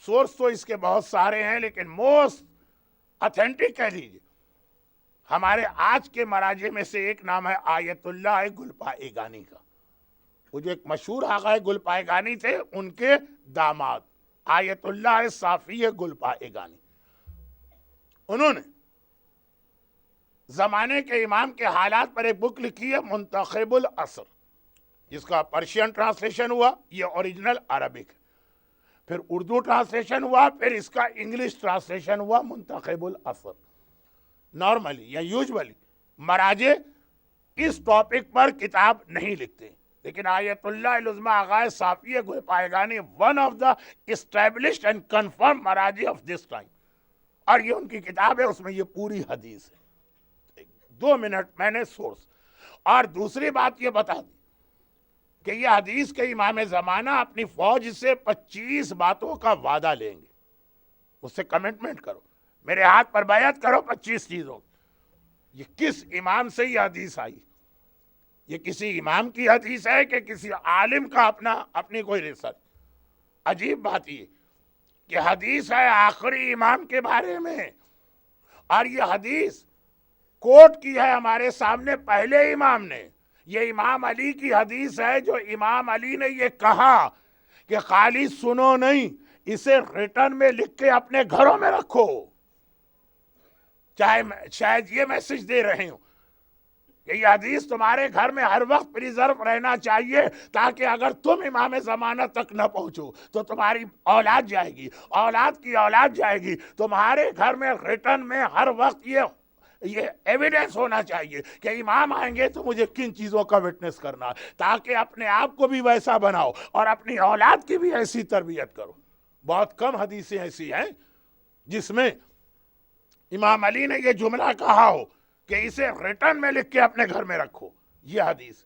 سورس تو اس کے بہت سارے ہیں, لیکن موسٹ اتھینٹک کہہ لیجیے ہمارے آج کے مراجع میں سے ایک نام ہے آیت اللہ گلپائے گانی کا. وہ جو ایک مشہور آقا گلپائے گانی تھے, ان کے داماد آیت اللہ صافی گلپائے گانی, انہوں نے زمانے کے امام کے حالات پر ایک بک لکھی ہے منتخب العصر, جس کا پرشین ٹرانسلیشن ہوا, یہ اوریجنل عربک ہے, پھر اردو ٹرانسلیشن ہوا, پھر اس کا انگلش ٹرانسلیشن ہوا منتخب العصر. نارملی یا یوزولی مراجع اس ٹاپک پر کتاب نہیں لکھتے, لیکن آیت اللہ العظمی آغا Safi Golpaygani one of the established and confirm مراجع آف دس ٹائم, اور یہ ان کی کتاب ہے, اس میں یہ پوری حدیث ہے. 2 منٹ میں نے سورس. اور دوسری بات یہ بتا دی کہ یہ حدیث کے امام زمانہ اپنی فوج سے 25 باتوں کا وعدہ لیں گے. اس سے کمٹمنٹ کرو, میرے ہاتھ پر بیعت کرو 25 چیزوں. یہ کس امام سے یہ حدیث آئی؟ یہ کسی امام کی حدیث ہے کہ کسی عالم کا اپنی کوئی ریسرچ؟ عجیب بات یہ کہ حدیث ہے آخری امام کے بارے میں, اور یہ حدیث کوٹ کی ہے ہمارے سامنے پہلے امام نے. یہ امام علی کی حدیث ہے, جو امام علی نے یہ کہا کہ خالی سنو نہیں, اسے ریٹرن میں لکھ کے اپنے گھروں میں رکھو. چاہے شاید یہ میسج دے رہے ہوں کہ یہ حدیث تمہارے گھر میں ہر وقت پریزرو رہنا چاہیے, تاکہ اگر تم امام زمانہ تک نہ پہنچو تو تمہاری اولاد جائے گی, اولاد کی اولاد جائے گی. تمہارے گھر میں ریٹرن میں ہر وقت یہ ایویڈنس ہونا چاہیے کہ امام آئیں گے تو مجھے کن چیزوں کا وٹنس کرنا, تاکہ اپنے آپ کو بھی ویسا بناؤ اور اپنی اولاد کی بھی ایسی تربیت کرو. بہت کم حدیثیں ایسی ہیں جس میں امام علی نے یہ جملہ کہا ہو کہ اسے ریٹرن میں لکھ کے اپنے گھر میں رکھو. یہ حدیث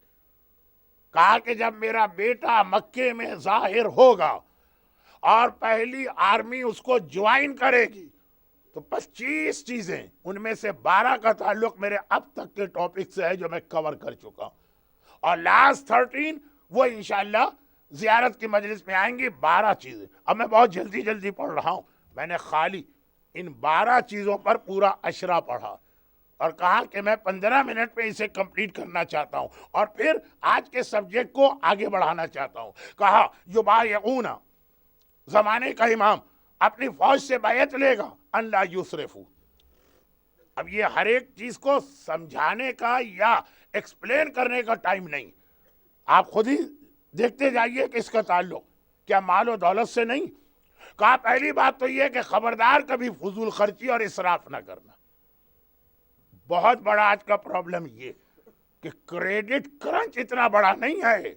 کہا کہ جب میرا بیٹا مکے میں ظاہر ہوگا اور پہلی آرمی اس کو جوائن کرے گی تو 25 چیزیں, ان میں سے 12 کا تعلق میرے اب تک کے ٹاپک سے ہے جو میں کور کر چکا ہوں, اور لاسٹ 13 وہ انشاءاللہ زیارت کی مجلس میں آئیں گی. 12 چیزیں. اب میں بہت جلدی پڑھ رہا ہوں, میں نے خالی ان 12 چیزوں پر پورا اشرا پڑھا اور کہا کہ میں 15 منٹ میں اسے کمپلیٹ کرنا چاہتا ہوں اور پھر آج کے سبجیکٹ کو آگے بڑھانا چاہتا ہوں. کہا یبایعون, زمانے کا امام اپنی فوج سے بیعت لے گا ان لا یسرفو. اب یہ ہر ایک چیز کو سمجھانے کا یا ایکسپلین کرنے کا ٹائم نہیں, آپ خود ہی دیکھتے جائیے کہ اس کا تعلق کیا مال و دولت سے نہیں. کہا پہلی بات تو یہ کہ خبردار کبھی فضول خرچی اور اسراف نہ کرنا. بہت بڑا آج کا پرابلم یہ کہ کریڈٹ کرنچ اتنا بڑا نہیں ہے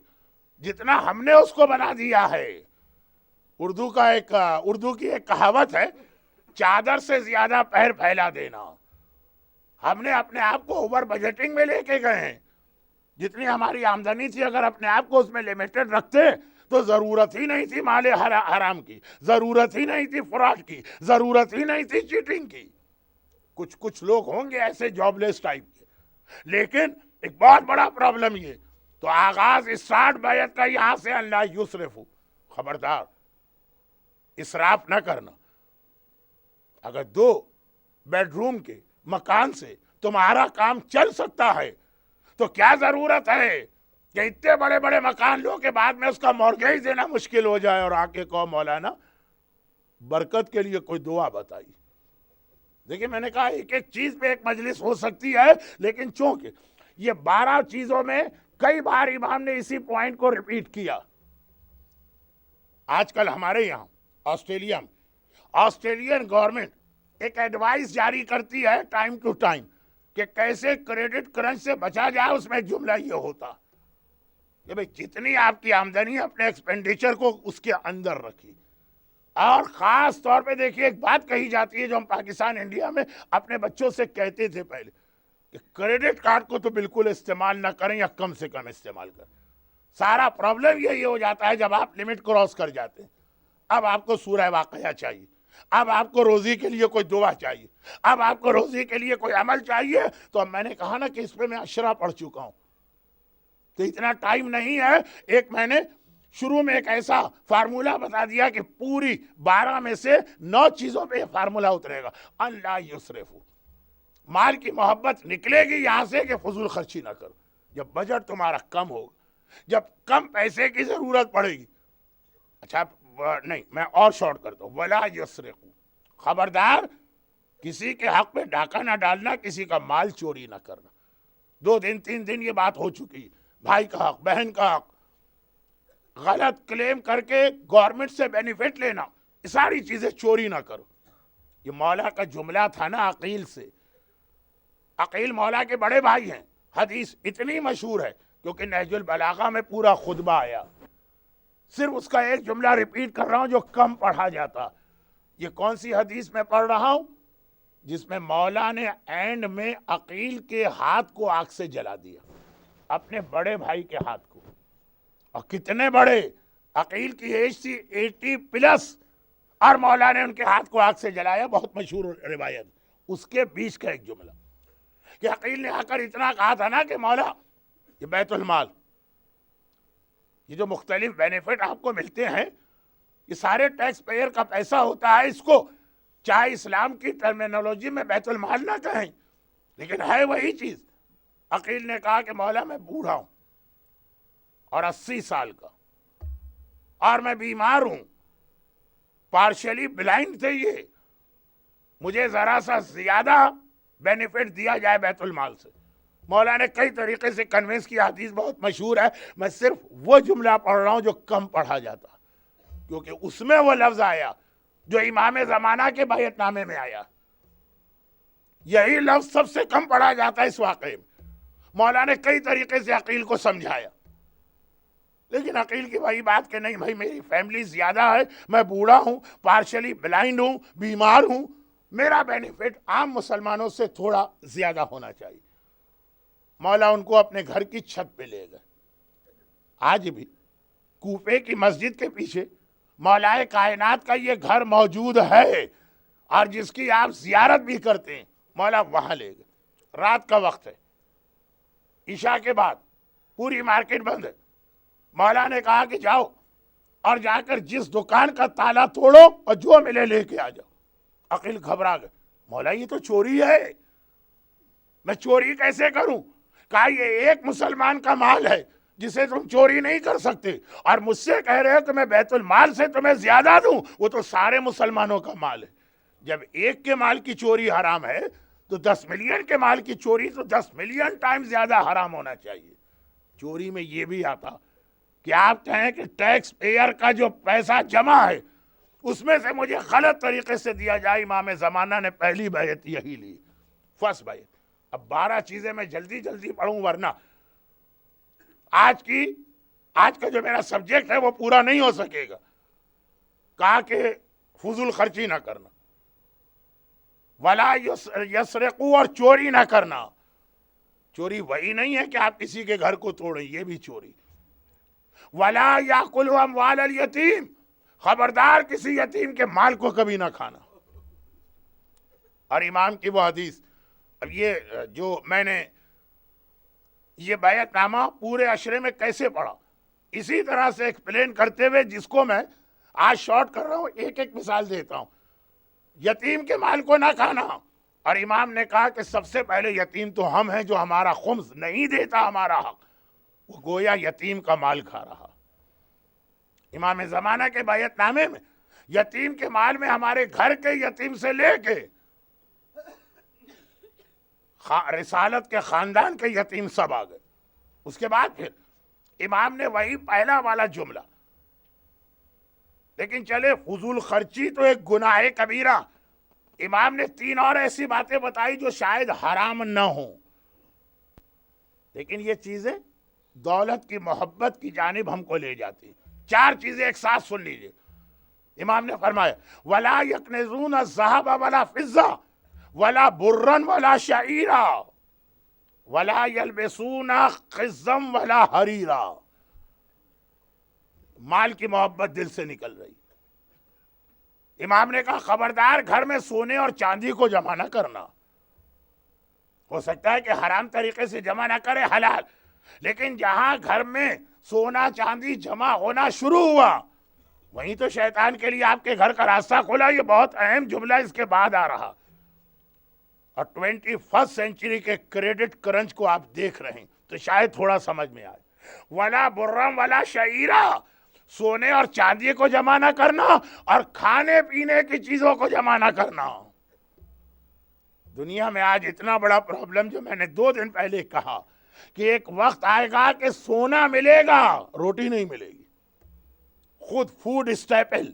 جتنا ہم نے اس کو بنا دیا ہے. اردو کی ایک کہاوت ہے, چادر سے زیادہ پیر پھیلا دینا. ہم نے اپنے آپ کو اوور بجٹنگ میں لے کے گئے ہیں. جتنی ہماری آمدنی تھی اگر اپنے آپ کو اس میں لیمیٹڈ رکھتے تو ضرورت ہی نہیں تھی مال حرام کی, ضرورت ہی نہیں تھی فراڈ کی, ضرورت ہی نہیں تھی چیٹنگ کی. کچھ لوگ ہوں گے ایسے جاب لیس ٹائپ کے, لیکن ایک بہت بڑا پرابلم یہ. تو آغاز اسٹارٹ بیعت کا یہاں سے اللہ یسرفو, خبردار اسراف نہ کرنا. اگر 2 بیڈروم کے مکان سے تمہارا کام چل سکتا ہے تو کیا ضرورت ہے کہ اتنے بڑے بڑے مکان لو کے بعد میں اس کا مورگیج دینا مشکل ہو جائے اور آ کے کہو مولانا برکت کے لیے کوئی دعا بتائی. دیکھیں میں نے کہا ایک ایک چیز پہ ایک مجلس ہو سکتی ہے، لیکن چونکہ یہ 12 چیزوں میں کئی بار امام نے اسی پوائنٹ کو ریپیٹ کیا. آج کل ہمارے یہاں آسٹریلیا میں آسٹریلین گورنمنٹ ایک ایڈوائس جاری کرتی ہے ٹائم ٹو ٹائم کہ کیسے کریڈٹ کرنچ سے بچا جائے. اس میں ایک جملہ یہ ہوتا کہ بھئی جتنی آپ کی آمدنی ہے اپنے ایکسپینڈیچر کو اس کے اندر رکھی. اور خاص طور پہ دیکھیے ایک بات کہی جاتی ہے جو ہم پاکستان انڈیا میں اپنے بچوں سے کہتے تھے پہلے کہ کریڈٹ کارڈ کو تو بالکل استعمال نہ کریں یا کم سے کم استعمال کریں. سارا پرابلم یہی ہو جاتا ہے جب آپ لمٹ کراس کر جاتے ہیں. اب آپ کو سورہ واقعہ چاہیے، اب آپ کو روزی کے لیے کوئی دعا چاہیے، اب آپ کو روزی کے لیے کوئی عمل چاہیے. تو اب میں نے کہا نا کہ اس پہ میں اشرا پڑھ چکا ہوں تو اتنا ٹائم نہیں ہے. ایک میں نے شروع میں ایک ایسا فارمولا بتا دیا کہ پوری 12 میں سے 9 چیزوں پہ یہ فارمولا اترے گا. اللہ یسرفو، مال کی محبت نکلے گی یہاں سے کہ فضول خرچی نہ کرو. جب بجٹ تمہارا کم ہوگا، جب کم پیسے کی ضرورت پڑے گی. اچھا نہیں میں اور شارٹ کرتا ہوں. ولا یسرقو، خبردار کسی کے حق میں ڈاکہ نہ ڈالنا، کسی کا مال چوری نہ کرنا. 2 دن 3 دن یہ بات ہو چکی. بھائی کا حق، بہن کا حق، غلط کلیم کر کے گورنمنٹ سے بینیفٹ لینا، یہ ساری چیزیں چوری نہ کرو. یہ مولا کا جملہ تھا نا عقیل سے. عقیل مولا کے بڑے بھائی ہیں. حدیث اتنی مشہور ہے کیونکہ نہج البلاغہ میں پورا خطبہ آیا. صرف اس کا ایک جملہ ریپیٹ کر رہا ہوں جو کم پڑھا جاتا. یہ کون سی حدیث میں پڑھ رہا ہوں؟ جس میں مولا نے اینڈ میں عقیل کے ہاتھ کو آگ سے جلا دیا، اپنے بڑے بھائی کے ہاتھ کو. اور کتنے بڑے! عقیل کی ایج تھی 80+ اور مولا نے ان کے ہاتھ کو آگ سے جلایا. بہت مشہور روایت. اس کے بیچ کا ایک جملہ کہ عقیل نے آ کر اتنا کہا تھا نا کہ مولا یہ بیت المال، یہ جو مختلف بینیفٹ آپ کو ملتے ہیں، یہ سارے ٹیکس پیئر کا پیسہ ہوتا ہے. اس کو چاہے اسلام کی ٹرمینالوجی میں بیت المال نہ کہیں لیکن ہے وہی چیز. عقیل نے کہا کہ مولا میں بوڑھا ہوں اور 80 سال کا، اور میں بیمار ہوں، پارشلی بلائنڈ تھے یہ، مجھے ذرا سا زیادہ بینیفٹ دیا جائے بیت المال سے. مولا نے کئی طریقے سے کنونس کی. حدیث بہت مشہور ہے. میں صرف وہ جملہ پڑھ رہا ہوں جو کم پڑھا جاتا کیونکہ اس میں وہ لفظ آیا جو امام زمانہ کے بیعت نامے میں آیا. یہی لفظ سب سے کم پڑھا جاتا ہے اس واقعے میں. مولا نے کئی طریقے سے عقیل کو سمجھایا لیکن عقیل کی وہی بات کہ نہیں بھائی میری فیملی زیادہ ہے، میں بوڑھا ہوں، پارشلی بلائنڈ ہوں، بیمار ہوں، میرا بینیفٹ عام مسلمانوں سے تھوڑا زیادہ ہونا چاہیے. مولا ان کو اپنے گھر کی چھت پہ لے گئے. آج بھی کوفے کی مسجد کے پیچھے مولا کائنات کا یہ گھر موجود ہے اور جس کی آپ زیارت بھی کرتے ہیں. مولا وہاں لے گئے. رات کا وقت ہے، عشاء کے بعد پوری مارکیٹ بند ہے. مولا نے کہا کہ جاؤ اور جا کر جس دکان کا تالا توڑو اور جو ملے لے کے آ جاؤ. عقیل گھبرا گئے. مولا یہ تو چوری ہے، میں چوری کیسے کروں؟ کہا یہ ایک مسلمان کا مال ہے جسے تم چوری نہیں کر سکتے اور مجھ سے کہہ رہے ہو کہ میں بیت المال سے تمہیں زیادہ دوں. وہ تو سارے مسلمانوں کا مال ہے. جب ایک کے مال کی چوری حرام ہے تو 10 ملین کے مال کی چوری تو 10 ملین ٹائم زیادہ حرام ہونا چاہیے. چوری میں یہ بھی آتا کہ آپ کہیں کہ ٹیکس پیئر کا جو پیسہ جمع ہے اس میں سے مجھے غلط طریقے سے دیا جائے. امام زمانہ نے پہلی بیعت یہی لی، فرسٹ بیعت. اب 12 چیزیں میں جلدی جلدی پڑھوں ورنہ آج کا جو میرا سبجیکٹ ہے وہ پورا نہیں ہو سکے گا. کہا کہ فضول خرچی نہ کرنا، ولا یسرقو، اور چوری نہ کرنا. چوری وہی نہیں ہے کہ آپ کسی کے گھر کو توڑیں، یہ بھی چوری. ولا یاکلوا اموال الیتیم، خبردار کسی یتیم کے مال کو کبھی نہ کھانا. اور امام کی وہ حدیث، اب یہ جو میں نے یہ بیعت نامہ پورے عشرے میں کیسے پڑھا اسی طرح سے ایکسپلین کرتے ہوئے، جس کو میں آج شارٹ کر رہا ہوں، ایک ایک مثال دیتا ہوں. یتیم کے مال کو نہ کھانا. اور امام نے کہا کہ سب سے پہلے یتیم تو ہم ہیں جو ہمارا خمس نہیں دیتا ہمارا حق، وہ گویا یتیم کا مال کھا رہا. امام زمانہ کے بیعت نامے میں یتیم کے مال میں ہمارے گھر کے یتیم سے لے کے رسالت کے خاندان کے یتیم سب آ گئے. اس کے بعد پھر امام نے وہی پہلا والا جملہ، لیکن چلے فضول خرچی تو ایک گناہ کبیرہ، امام نے 3 اور ایسی باتیں بتائی جو شاید حرام نہ ہوں، لیکن یہ چیزیں دولت کی محبت کی جانب ہم کو لے جاتی. 4 چیزیں ایک ساتھ سن لیجئے. امام نے فرمایا وَلَا يَكْنِزُونَ الذَّهَبَ وَلَا فِضَّةَ وَلَا بُرًّا وَلَا شَعِيرًا وَلَا يَلْبِسُونَ خِزًّا وَلَا حَرِيرًا. مال کی محبت دل سے نکل رہی. امام نے کہا خبردار گھر میں سونے اور چاندی کو جمع نہ کرنا. ہو سکتا ہے کہ حرام طریقے سے جمع نہ کرے، حلال، لیکن جہاں گھر میں سونا چاندی جمع ہونا شروع ہوا وہیں تو شیطان کے لیے آپ کے گھر کا راستہ کھولا. یہ بہت اہم جملہ اس کے بعد آ رہا. اور 21 سینچری کے کریڈٹ کرنچ کو آپ دیکھ رہے ہیں تو شاید تھوڑا سمجھ میں آئے. ولا برم ولا شعیرہ، سونے اور چاندی کو جمع نہ کرنا اور کھانے پینے کی چیزوں کو جمع نہ کرنا. دنیا میں آج اتنا بڑا پرابلم، جو میں نے 2 دن پہلے کہا کہ ایک وقت آئے گا کہ سونا ملے گا، روٹی نہیں ملے گی. خود فوڈ اسٹیپل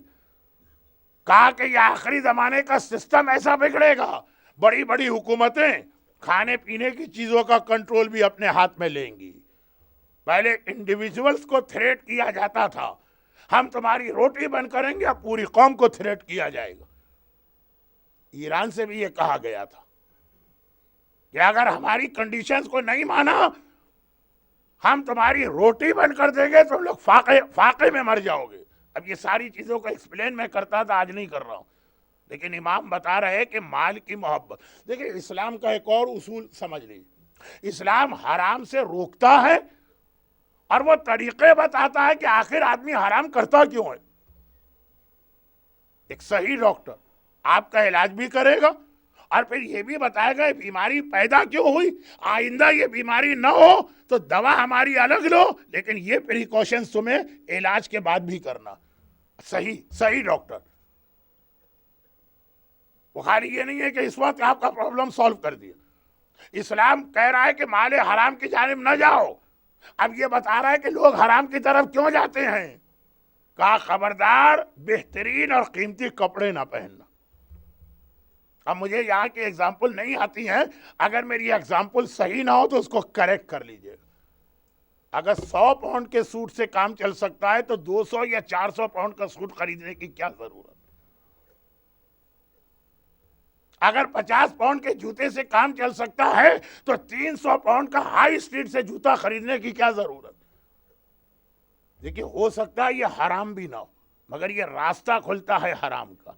کہا کہ یہ آخری زمانے کا سسٹم ایسا بگڑے گا، بڑی بڑی حکومتیں کھانے پینے کی چیزوں کا کنٹرول بھی اپنے ہاتھ میں لیں گی. پہلے انڈیویجولز کو تھریٹ کیا جاتا تھا، ہم تمہاری روٹی بند کریں گے، اب پوری قوم کو تھریٹ کیا جائے گا. ایران سے بھی یہ کہا گیا تھا کہ اگر ہماری کنڈیشنز کو نہیں مانا ہم تمہاری روٹی بند کر دیں گے، تم لوگ فاقے میں مر جاؤ گے. اب یہ ساری چیزوں کو ایکسپلین میں کرتا تھا، آج نہیں کر رہا ہوں، لیکن امام بتا رہے کہ مال کی محبت. دیکھیں اسلام کا ایک اور اصول سمجھ لیجیے، اسلام حرام سے روکتا ہے اور وہ طریقے بتاتا ہے کہ آخر آدمی حرام کرتا کیوں ہے. ایک صحیح ڈاکٹر آپ کا علاج بھی کرے گا اور پھر یہ بھی بتائے گا بیماری پیدا کیوں ہوئی، آئندہ یہ بیماری نہ ہو تو دوا ہماری الگ لو، لیکن یہ پریکاشنز تمہیں علاج کے بعد بھی کرنا. صحیح ڈاکٹر. بخاری یہ نہیں ہے کہ اس وقت آپ کا پرابلم سالو کر دیا. اسلام کہہ رہا ہے کہ مال حرام کی جانب نہ جاؤ. اب یہ بتا رہا ہے کہ لوگ حرام کی طرف کیوں جاتے ہیں. کہا خبردار بہترین اور قیمتی کپڑے نہ پہننا. اب مجھے یہاں کی ایگزامپل نہیں آتی ہیں، اگر میری ایگزامپل صحیح نہ ہو تو اس کو کریکٹ کر لیجئے. اگر 100 پاؤنڈ کے سوٹ سے کام چل سکتا ہے تو 200 یا 400 پاؤنڈ کا سوٹ خریدنے کی کیا ضرورت. اگر 50 پاؤنڈ کے جوتے سے کام چل سکتا ہے تو 300 پاؤنڈ کا ہائی اسٹریٹ سے جوتا خریدنے کی کیا ضرورت. دیکھیے ہو سکتا ہے یہ حرام بھی نہ ہو، مگر یہ راستہ کھلتا ہے حرام کا.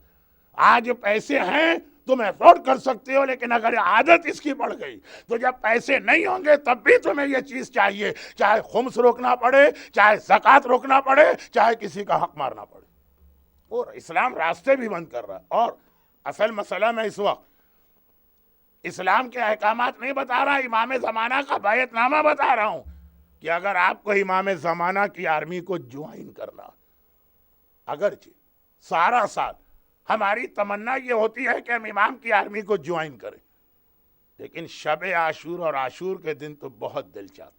آج پیسے ہیں تم افورڈ کر سکتے ہو، لیکن اگر عادت اس کی بڑھ گئی تو جب پیسے نہیں ہوں گے تب بھی تمہیں یہ چیز چاہیے، چاہے خمس روکنا پڑے، چاہے زکوٰۃ روکنا پڑے، چاہے کسی کا حق مارنا پڑے. اور اسلام راستے بھی بند کر رہا ہے. اور اصل مسئلہ میں اس وقت اسلام کے احکامات نہیں بتا رہا، امام زمانہ کا بیعت نامہ بتا رہا ہوں کہ اگر آپ کو امام زمانہ کی آرمی کو جوائن کرنا، اگرچہ سارا سال ہماری تمنا یہ ہوتی ہے کہ ہم امام کی آرمی کو جوائن کریں، لیکن شب عاشور اور عاشور کے دن تو بہت دل چاہتا.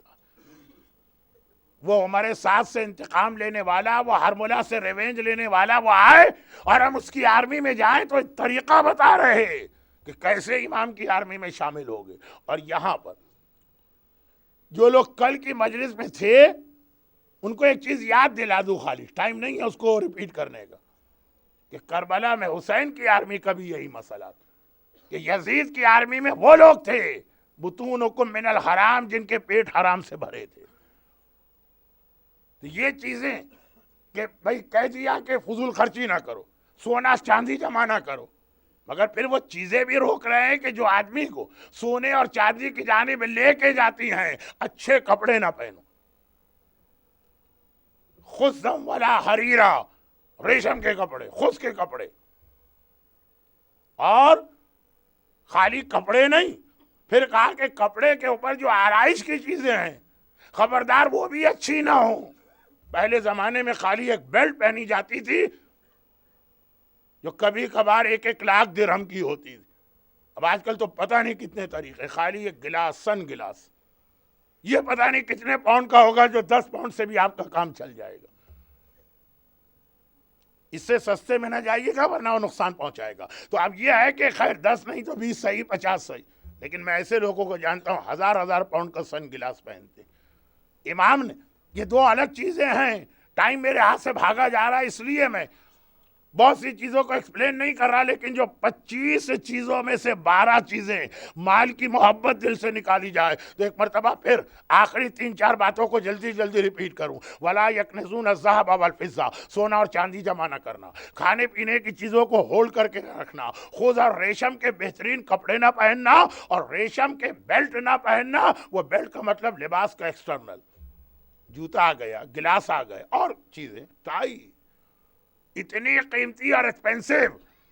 وہ عمر سعد سے انتقام لینے والا، وہ ہرملہ سے ریونج لینے والا وہ آئے اور ہم اس کی آرمی میں جائیں تو ایک طریقہ بتا رہے کہ کیسے امام کی آرمی میں شامل ہو گئے. اور یہاں پر جو لوگ کل کی مجلس میں تھے ان کو ایک چیز یاد دلا دوں، خالی ٹائم نہیں ہے اس کو ریپیٹ کرنے کا، کہ کربلا میں حسین کی آرمی کا بھی یہی مسئلہ تھا کہ یزید کی آرمی میں وہ لوگ تھے بطونکم من الحرام، جن کے پیٹ حرام سے بھرے تھے. تو یہ چیزیں کہ بھئی کہہ دیا کہ فضول خرچی نہ کرو، سونا چاندی جمع نہ کرو، مگر پھر وہ چیزیں بھی روک رہے ہیں کہ جو آدمی کو سونے اور چاندی کی جانب لے کے جاتی ہیں. اچھے کپڑے نہ پہنو، خزم ولا حریرہ، ریشم کے کپڑے، خس کے کپڑے. اور خالی کپڑے نہیں، پھر کہا کہ کپڑے کے اوپر جو آرائش کی چیزیں ہیں خبردار وہ بھی اچھی نہ ہوں۔ پہلے زمانے میں خالی ایک بیلٹ پہنی جاتی تھی جو کبھی کبھار 1-1 لاکھ درہم کی ہوتی تھی، اب آج کل تو پتہ نہیں کتنے طریقے، خالی ایک گلاس، سن گلاس، یہ پتہ نہیں کتنے پاؤنڈ کا ہوگا جو 10 پاؤنڈ سے بھی آپ کا کام چل جائے گا۔ اس سے سستے میں نہ جائیے گا ورنہ وہ نقصان پہنچائے گا۔ تو اب یہ ہے کہ خیر 10 نہیں تو 20 صحیح، 50 صحیح، لیکن میں ایسے لوگوں کو جانتا ہوں 1000 پاؤنڈ کا سن گلاس پہنتے۔ امام نے یہ دو الگ چیزیں ہیں۔ ٹائم میرے ہاتھ سے بھاگا جا رہا ہے، اس لیے میں بہت سی چیزوں کو ایکسپلین نہیں کر رہا، لیکن جو 25 چیزوں میں سے 12 چیزیں مال کی محبت دل سے نکالی جائے تو ایک مرتبہ پھر آخری 3-4 باتوں کو جلدی جلدی ریپیٹ کروں۔ وَلَا يَكْنِزُونَ الذَّهَبَ وَالْفِضَّةَ، سونا اور چاندی جمع نہ کرنا، کھانے پینے کی چیزوں کو ہولڈ کر کے رکھنا، خوذ اور ریشم کے بہترین کپڑے نہ پہننا اور ریشم کے بیلٹ نہ پہننا۔ وہ بیلٹ کا مطلب لباس کا ایکسٹرنل، جوتا آ گیا، گلاس آ گئے اور چیزیں، ٹائی اتنی قیمتی اور ایکسپینسو،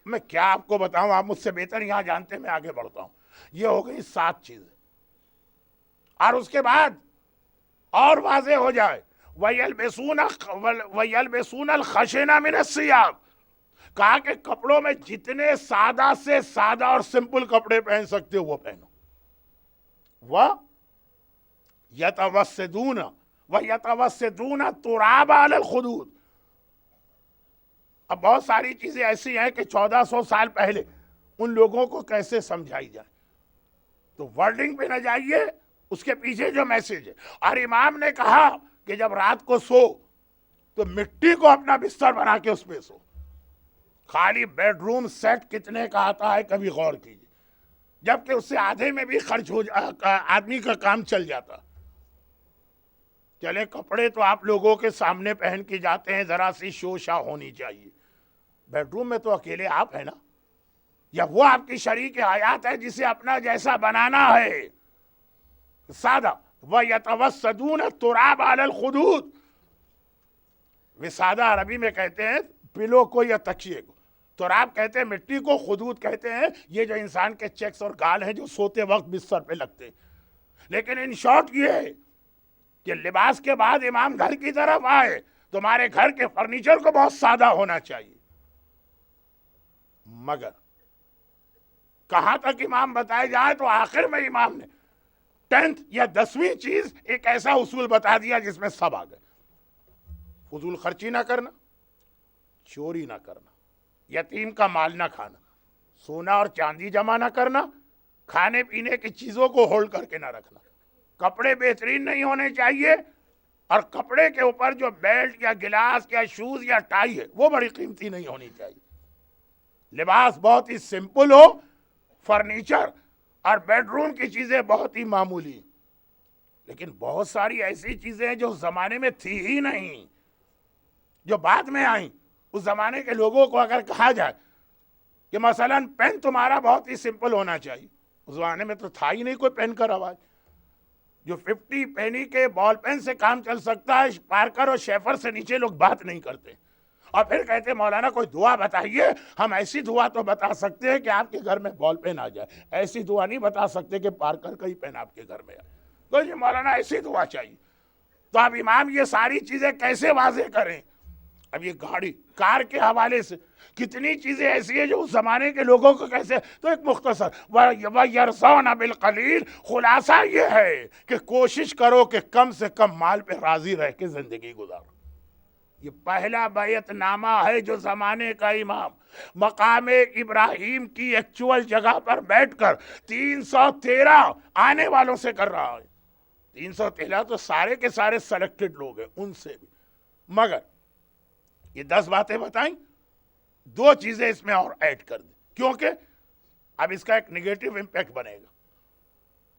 میں کیا آپ کو بتاؤں، آپ مجھ سے بہتر یہاں جانتے ہیں، میں آگے بڑھتا ہوں۔ یہ ہو گئی 7 چیزیں، اور اس کے بعد اور واضح ہو جائے وَيَلْبِسُونَ الْخَشِنَ مِنَ الثِّيَابِ، کہا کہ کپڑوں میں جتنے سادہ سے سادہ اور سمپل کپڑے پہن سکتے ہو وہ پہنو۔ وَيَتَوَسِّدُونَ التُّرَابَ عَلَى الْخُدُودِ۔ اب بہت ساری چیزیں ایسی ہیں کہ 1400 سال پہلے ان لوگوں کو کیسے سمجھائی جائے، تو ورڈنگ پہ نہ جائیے، اس کے پیچھے جو میسج ہے۔ اور امام نے کہا کہ جب رات کو سو تو مٹی کو اپنا بستر بنا کے اس پہ سو۔ خالی بیڈ روم سیٹ کتنے کا آتا ہے کبھی غور کیجیے، جبکہ اس سے آدھے میں بھی خرچ ہو آدمی کا کام چل جاتا۔ چلے کپڑے تو آپ لوگوں کے سامنے پہن کے جاتے ہیں، ذرا سی شوشا ہونی چاہیے۔ بیڈ روم میں تو اکیلے آپ ہیں نا، یا وہ آپ کی شریک حیات ہے جسے اپنا جیسا بنانا ہے، سادہ۔ وَيَتَوَسَّدُونَ التُّرَابَ عَلَى الْخُدُودِ، وسادہ عربی میں کہتے ہیں پلو کو یا تکیے کو، تراب کہتے ہیں مٹی کو، خدود کہتے ہیں یہ جو انسان کے چیکس اور گال ہیں جو سوتے وقت بستر پہ لگتے ہیں۔ لیکن ان شارٹ یہ ہے کہ لباس کے بعد امام گھر کی طرف آئے، تمہارے گھر کے فرنیچر کو بہت سادہ ہونا چاہیے۔ مگر کہاں تک امام بتائے جائے تو آخر میں امام نے 10th یا 10ویں چیز ایک ایسا اصول بتا دیا جس میں سب آ گئے۔ فضول خرچی نہ کرنا، چوری نہ کرنا، یتیم کا مال نہ کھانا، سونا اور چاندی جمع نہ کرنا، کھانے پینے کی چیزوں کو ہولڈ کر کے نہ رکھنا، کپڑے بہترین نہیں ہونے چاہیے، اور کپڑے کے اوپر جو بیلٹ یا گلاس یا شوز یا ٹائی ہے وہ بڑی قیمتی نہیں ہونی چاہیے۔ لباس بہت ہی سمپل ہو، فرنیچر اور بیڈ روم کی چیزیں بہت ہی معمولی۔ لیکن بہت ساری ایسی چیزیں ہیں جو زمانے میں تھی ہی نہیں، جو بعد میں آئیں۔ اس زمانے کے لوگوں کو اگر کہا جائے کہ مثلا پین تمہارا بہت ہی سمپل ہونا چاہیے، اس زمانے میں تو تھا ہی نہیں کوئی پین کا رواج۔ جو 50 پینی کے بال پین سے کام چل سکتا ہے، پارکر اور شیفر سے نیچے لوگ بات نہیں کرتے، اور پھر کہتے مولانا کوئی دعا بتائیے۔ ہم ایسی دعا تو بتا سکتے ہیں کہ آپ کے گھر میں بال پین آ جائے، ایسی دعا نہیں بتا سکتے کہ پارکر کا ہی پین آپ کے گھر میں آئے۔ تو یہ مولانا ایسی دعا چاہیے۔ تو اب امام یہ ساری چیزیں کیسے واضح کریں؟ اب یہ گاڑی کار کے حوالے سے کتنی چیزیں ایسی ہیں جو اس زمانے کے لوگوں کو کیسے، تو ایک مختصر وَيَرْضَوْنَ بِالْقَلِيلِ، خلاصہ یہ ہے کہ کوشش کرو کہ کم سے کم مال پہ راضی رہ کے زندگی گزارو۔ یہ پہلا بیعت نامہ ہے جو زمانے کا امام مقام ابراہیم کی ایکچول جگہ پر بیٹھ کر 313 آنے والوں سے کر رہا ہے۔ 313 تو سارے کے سارے سلیکٹڈ لوگ ہیں، ان سے بھی۔ مگر یہ 10 باتیں بتائیں، 2 چیزیں اس میں اور ایڈ کر دیں، کیونکہ اب اس کا ایک نیگیٹو امپیکٹ بنے گا،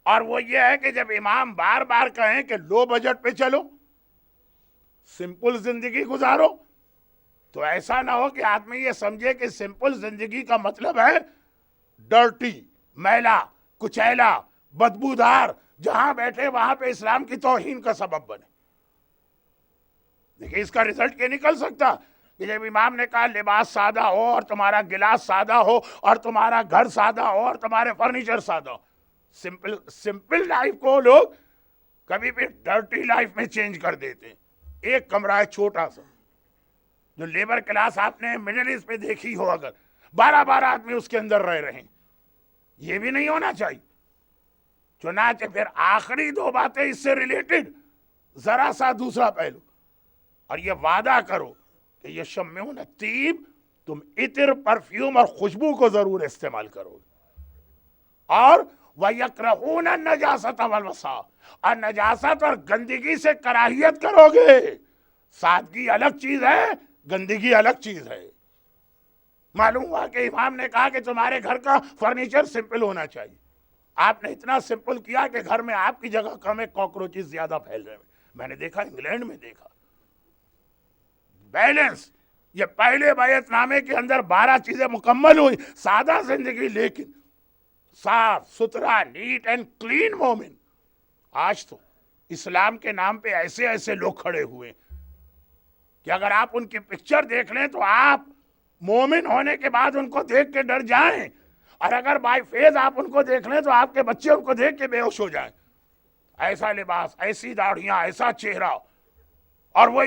اور وہ یہ ہے کہ جب امام بار بار کہیں کہ لو بجٹ پہ چلو، سمپل زندگی گزارو، تو ایسا نہ ہو کہ آدمی یہ سمجھے کہ سمپل زندگی کا مطلب ہے ڈرٹی، میلا، کچیلا، بدبودار، جہاں بیٹھے وہاں پہ اسلام کی توہین کا سبب بنے۔ دیکھیں اس کا رزلٹ کیا نکل سکتا کہ جب امام نے کہا لباس سادہ ہو اور تمہارا گلاس سادہ ہو اور تمہارا گھر سادہ ہو اور تمہارے فرنیچر سادہ ہو، سمپل لائف کو لوگ کبھی بھی ڈرٹی لائف میں چینج کر دیتے ہیں۔ ایک کمرہ ہے چھوٹا سا، جو لیبر کلاس آپ نے مڈل ایسٹ پہ دیکھی ہو، اگر 12 آدمی اس کے اندر رہ رہے ہیں، یہ بھی نہیں ہونا چاہیے۔ چنانچہ پھر آخری 2 باتیں اس سے ریلیٹڈ، ذرا سا دوسرا پہلو، اور یہ وعدہ کرو کہ یہ شمعون الطیب، تم عطر، پرفیوم اور خوشبو کو ضرور استعمال کرو گے، اور وَيَكْرَهُونَ النَّجَاسَةَ وَالْوَسْخَ، اور نجاست اور گندگی سے کراہیت کرو گے۔ سادگی الگ چیز ہے، گندگی الگ چیز ہے۔ معلوم ہوا کہ امام نے کہا کہ تمہارے گھر کا فرنیچر سمپل ہونا چاہیے، آپ نے اتنا سمپل کیا کہ گھر میں آپ کی جگہ کم ہے، کاکروچز زیادہ پھیل رہے ہیں۔ میں نے دیکھا، انگلینڈ میں دیکھا، بیلنس، یہ پہلے بیعت نامے کے اندر 12 چیزیں مکمل ہوئی، سادہ زندگی لیکن صاف ستھرا، نیٹ اینڈ کلین مومن۔ آج تو اسلام کے نام پہ ایسے ایسے لوگ کھڑے ہوئے کہ اگر آپ ان کی پکچر دیکھ لیں تو آپ مومن ہونے کے بعد ان کو دیکھ کے ڈر جائیں، اور اگر بائی فیز آپ ان کو دیکھ لیں تو آپ کے بچے ان کو دیکھ کے بے ہوش ہو جائیں۔ ایسا لباس، ایسی داڑھیاں، ایسا چہرہ، اور وہ